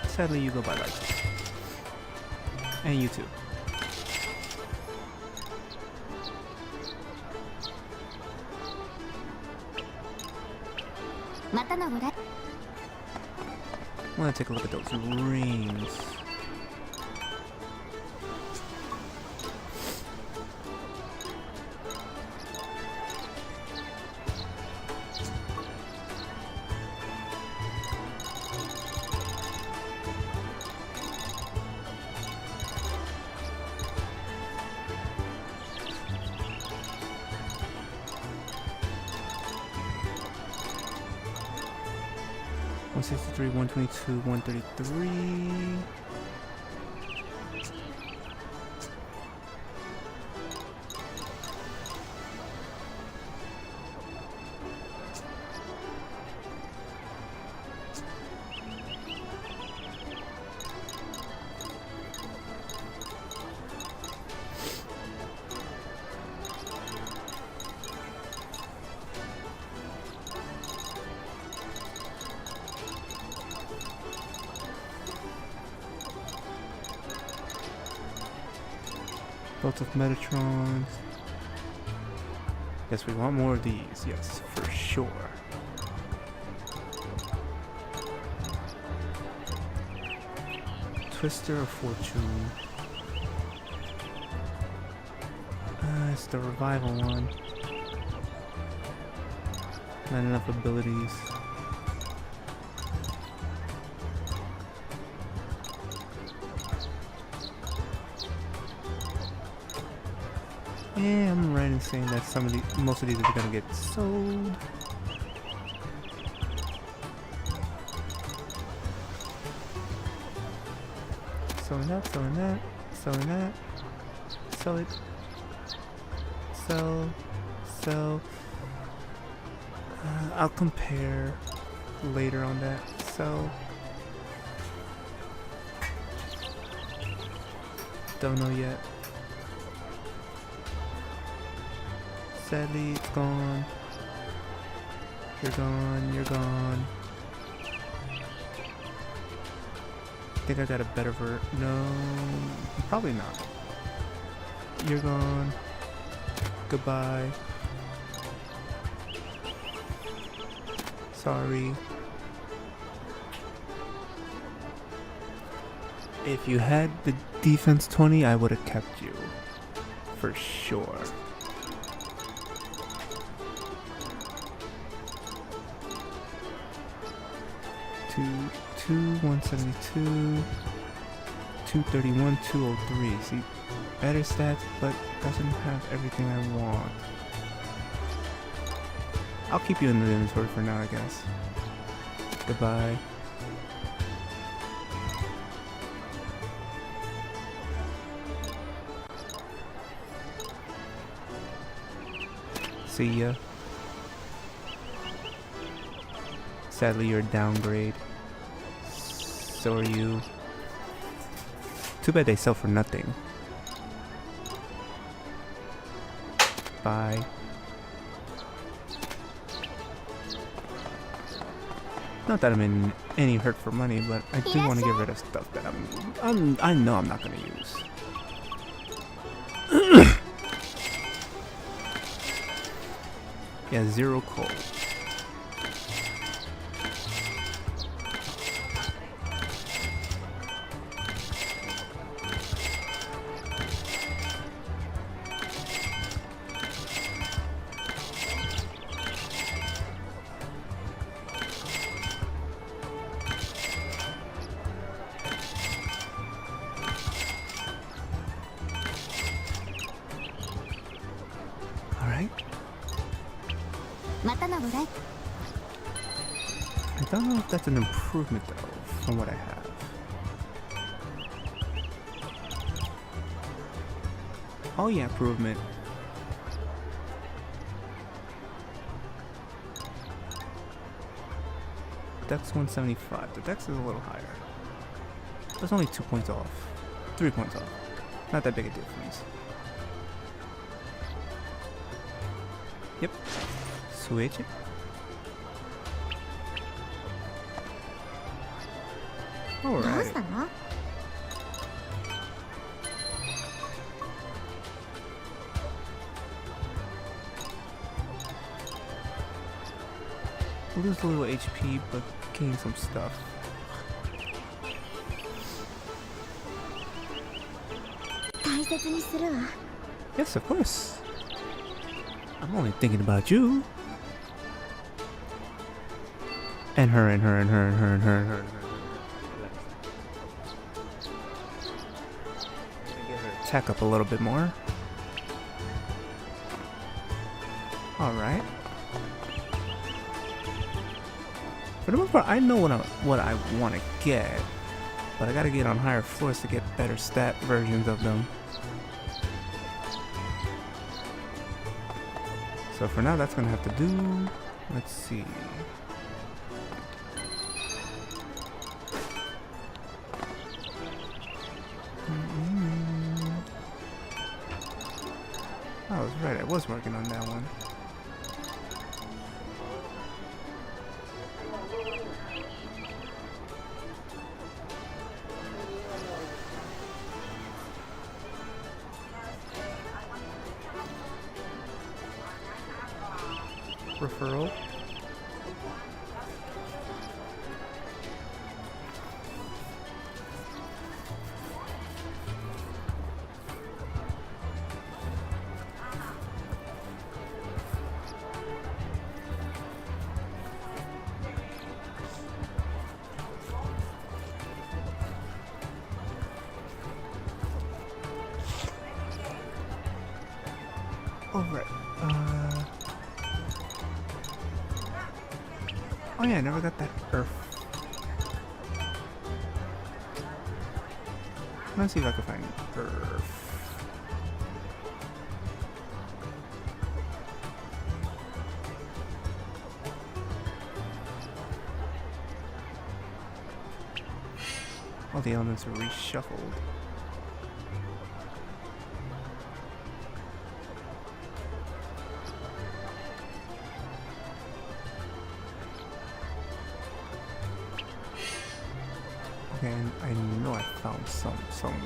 S1: Sadly, you go bye-bye. And you too. I want to take a look at those rings. $163, $122, $133. Belt of Metatrons. Yes, we want more of these. Yes, for sure. Twister of Fortune. It's the revival one. Not enough abilities. Yeah, I'm right in saying that most of these are gonna get sold. Selling that, selling that, selling that. Sell it. Sell. I'll compare later on that. Sell. Don't know yet. Sadly, it's gone. You're gone, you're gone. I think I got a better no, probably not. You're gone. Goodbye. Sorry. If you had the defense 20, I would have kept you. For sure. Two, 172, 231, 203. See, better stats, but doesn't have everything I want. I'll keep you in the inventory for now, I guess. Goodbye. See ya. Sadly, you're a downgrade. So are you. Too bad they sell for nothing. Bye. Not that I'm in any hurt for money, but I do want to get rid of stuff that I know I'm not gonna use. Yeah, 0 coal. I don't know if that's an improvement though, from what I have. Oh yeah, improvement. Dex 175. The Dex is a little higher. That's only 2 points off. 3 points off. Not that big a difference. Yep. Switch it. Alright. Lose a little HP, but gain some stuff. Yes, of course. I'm only thinking about you. And her, and her, and her, and her, and her, and her, and her. Get her attack up a little bit more. Alright. For the most part, I know what I want to get, but I gotta get on higher floors to get better stat versions of them. So for now, that's gonna have to do. Let's see. I was right, I was working on that one. Referral. Alright. Oh yeah, I never got that earth. Let's see if I can find earth. All the elements are reshuffled. And I know I found some somewhere.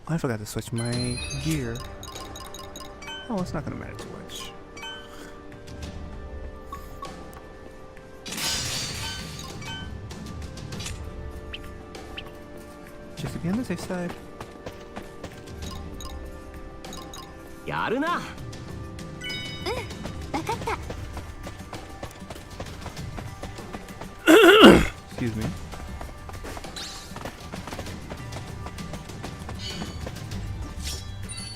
S1: I forgot to switch my gear. Oh, it's not gonna matter too much. Just to be on the safe side.
S2: やるな。
S3: 分かった。
S1: Excuse me.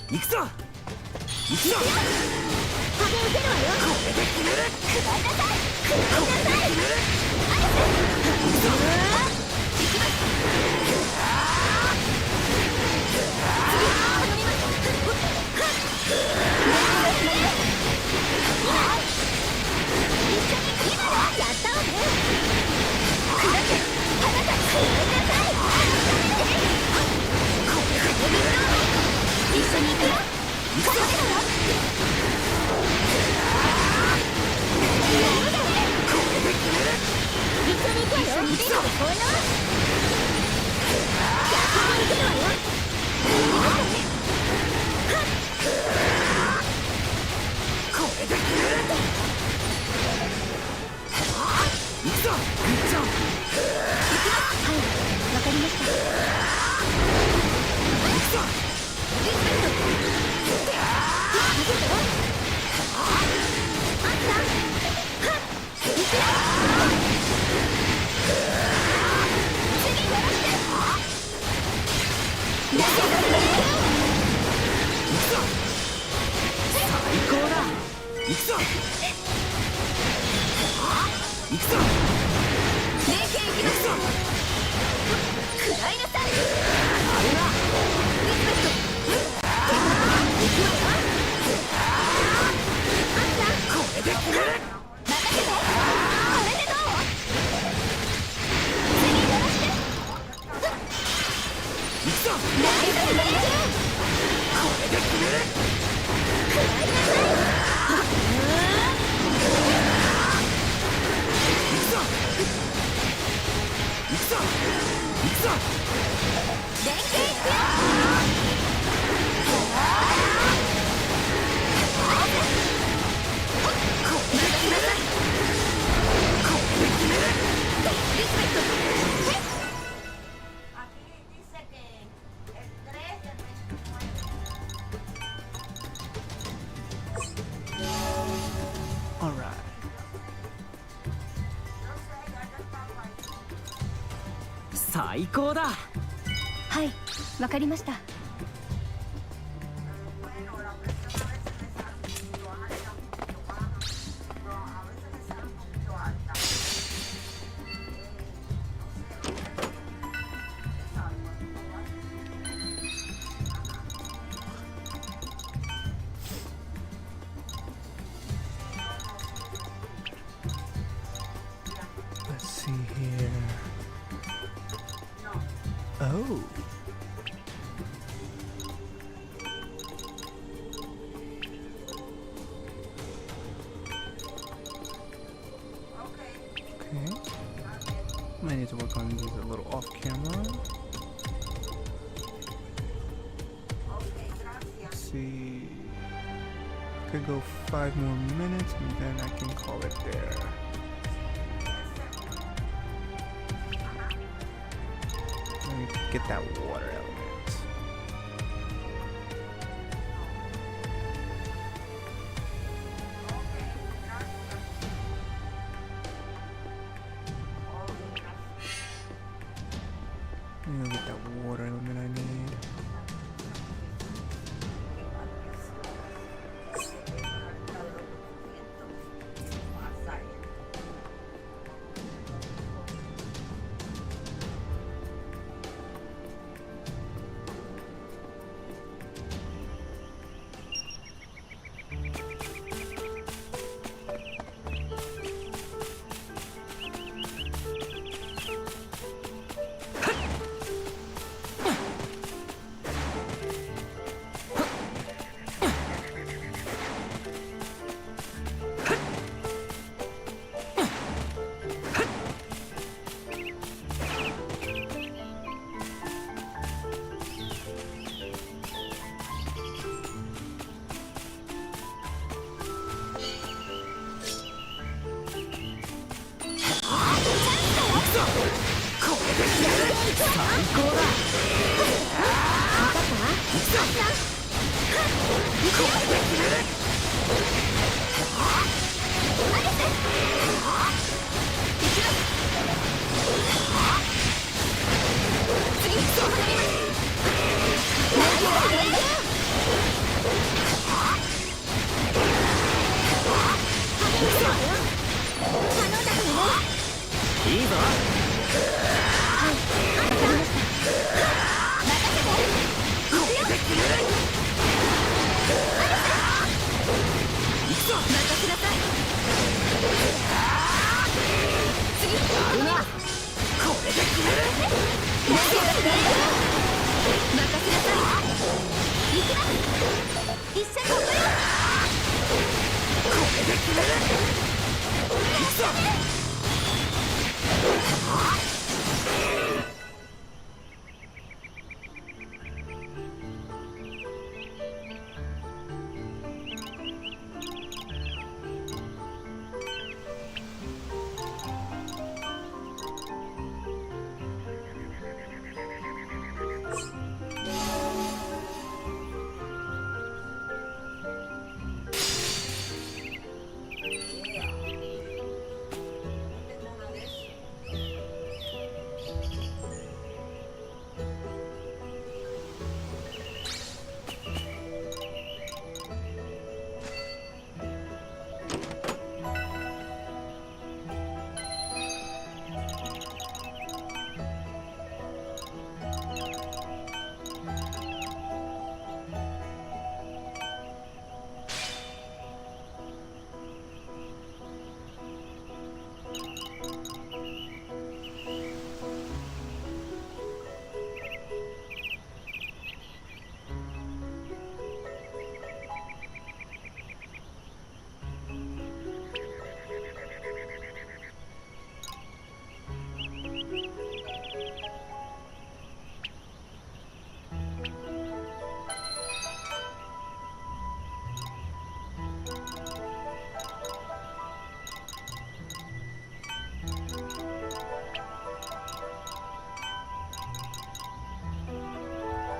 S2: 行くぞ。行くぞ。
S3: 壁受けるわよ。これで決める。くらいなさい。くらいなさい。行きます。次頼みます。一緒に今だ。やったわね。くらけ。あなたくらいなさい。これで決める。一緒に行くよ。行くぞ。一緒に行くわよ。一緒に行くわよ。逆に行くわよ。
S2: これで決める。行くぞ。行くぞ。
S3: はい、わかりました。
S2: 行くぞ。
S3: リスペクト。行くぞ。あんた。行くよ。次鳴らして。投げられる。
S2: 行くぞ。最高だ。行くぞ。行くぞ。
S3: 連携行きます。食らいなさい。
S2: あれだ。
S3: リスペクト。行くわよ。あんた。
S2: これで決める。
S3: 任せて。これでどう？次鳴らして。
S2: 行くぞ。
S3: ナイス連携。
S2: これで決める。
S3: 食らいなさい。
S2: 行くぞ。行くぞ。行くぞ。
S3: 連携いくよ。任せなさい。
S2: これで決める。
S3: リスペクト。
S1: Alright.
S2: 最高だ。
S3: はい、わかりました。
S1: Let's see here. Oh. Okay. Might need to work on these a little off camera. Let's see. Could go 5 more minutes and then I can call it there. Let me get that water element. Let me get that water element I need.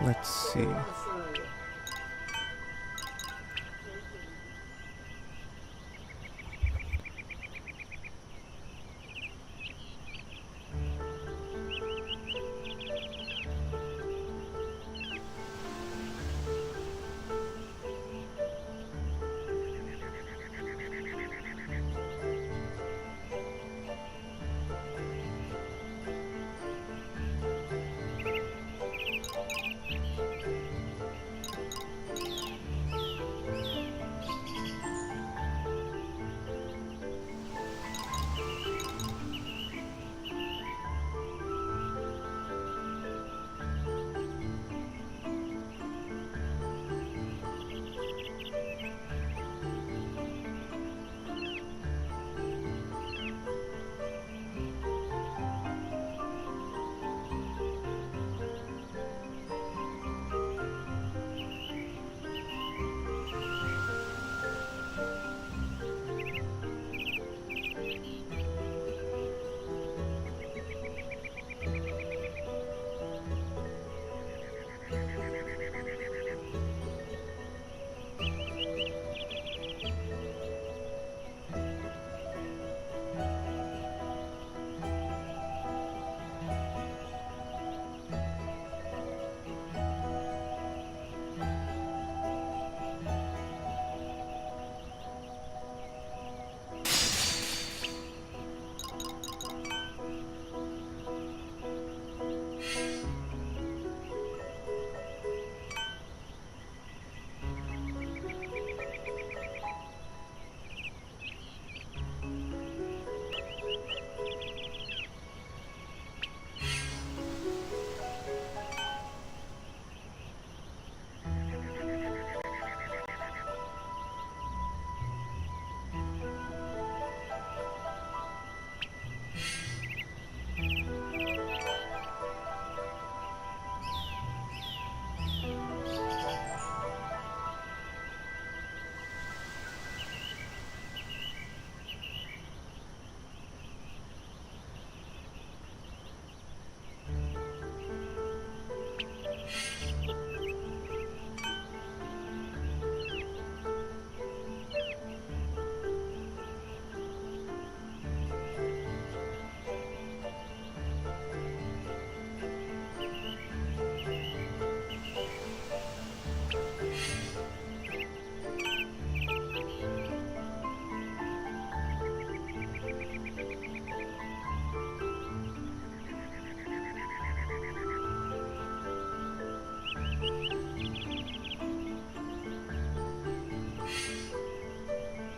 S1: Let's see.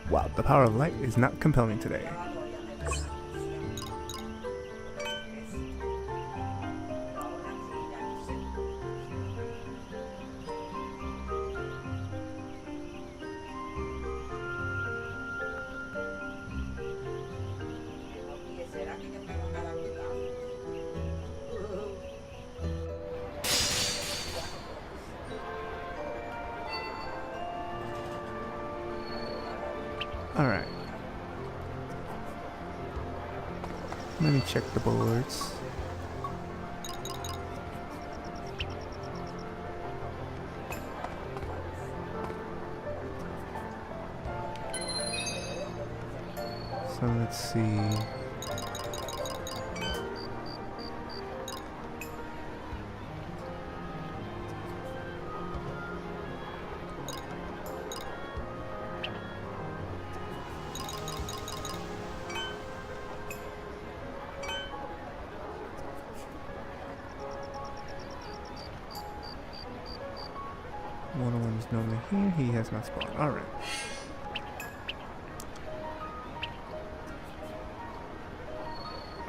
S1: Wow, the power of light is not compelling today. Alright. Let me check the boards. So let's see. One is normally here. He has not spawned. Alright.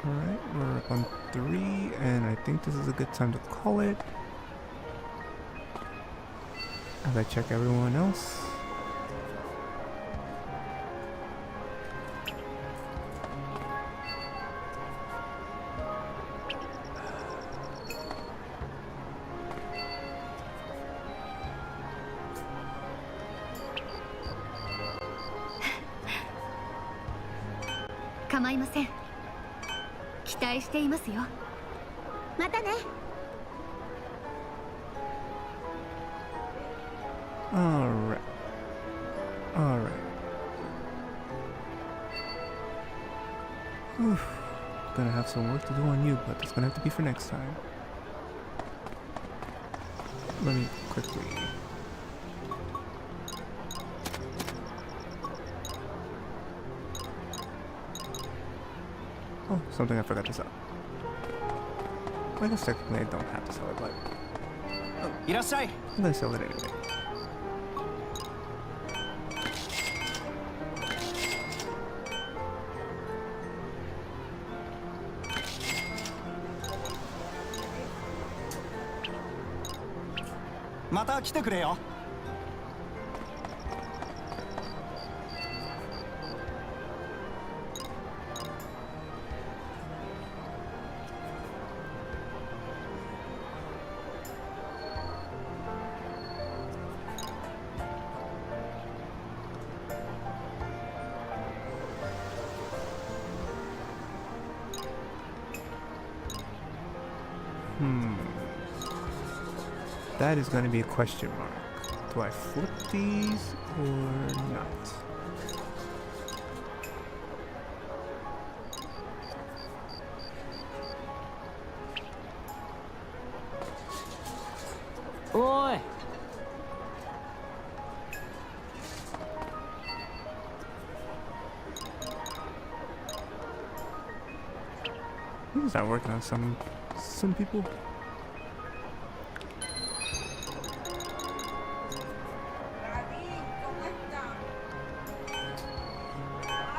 S1: Alright, we're up on 3, and I think this is a good time to call it. As I check everyone else. Alright. Alright. Gonna have some work to do on you, but that's gonna have to be for next time. Let me quickly... Oh, something I forgot to sell. I guess technically I don't have to sell it, but... Oh, I'm gonna sell it anyway. That is going to be a question mark. Do I flip these or not?
S2: Oi!
S1: We can start working on some people.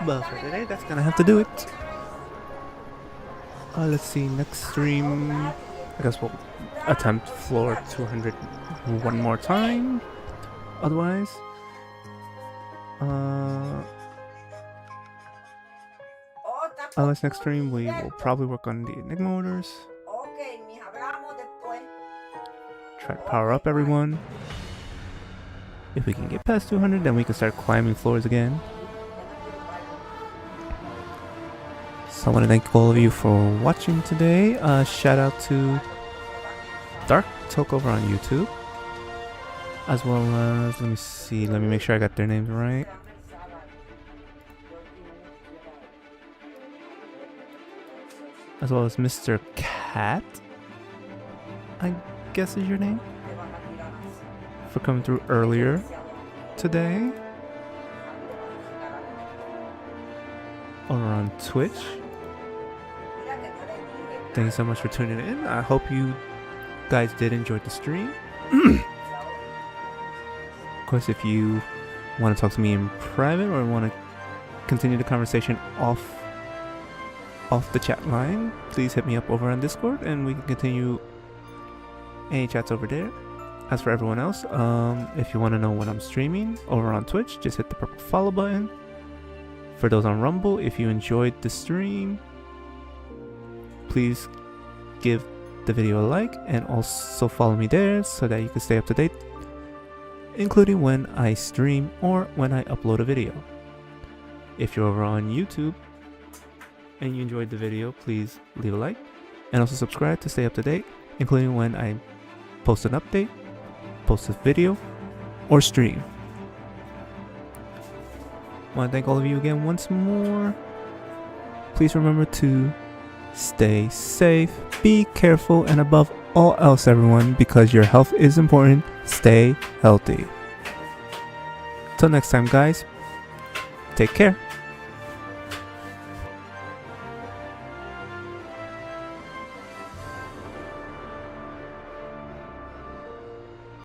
S1: But for today, that's gonna have to do it. Let's see, next stream, I guess we'll attempt floor 200 one more time. Otherwise, next stream we will probably work on the Enigma orders. Try to power up everyone. If we can get past 200, then we can start climbing floors again. So I want to thank all of you for watching today. Shout out to Dark Toke over on YouTube. As well as, let me make sure I got their names right. As well as Mr. Cat, I guess is your name, for coming through earlier today. Over on Twitch. Thank you so much for tuning in. I hope you guys did enjoy the stream. Of course, if you want to talk to me in private or want to continue the conversation off the chat line, please hit me up over on Discord and we can continue any chats over there. As for everyone else, if you want to know when I'm streaming over on Twitch, just hit the purple follow button. For those on Rumble, if you enjoyed the stream, please give the video a like and also follow me there so that you can stay up to date, including when I stream or when I upload a video. If you're over on YouTube and you enjoyed the video, please leave a like and also subscribe to stay up to date, including when I post an update, post a video, or stream. I want to thank all of you again once more. Please remember to stay safe, be careful, and above all else, everyone, because your health is important, stay healthy. Till next time, guys, take care.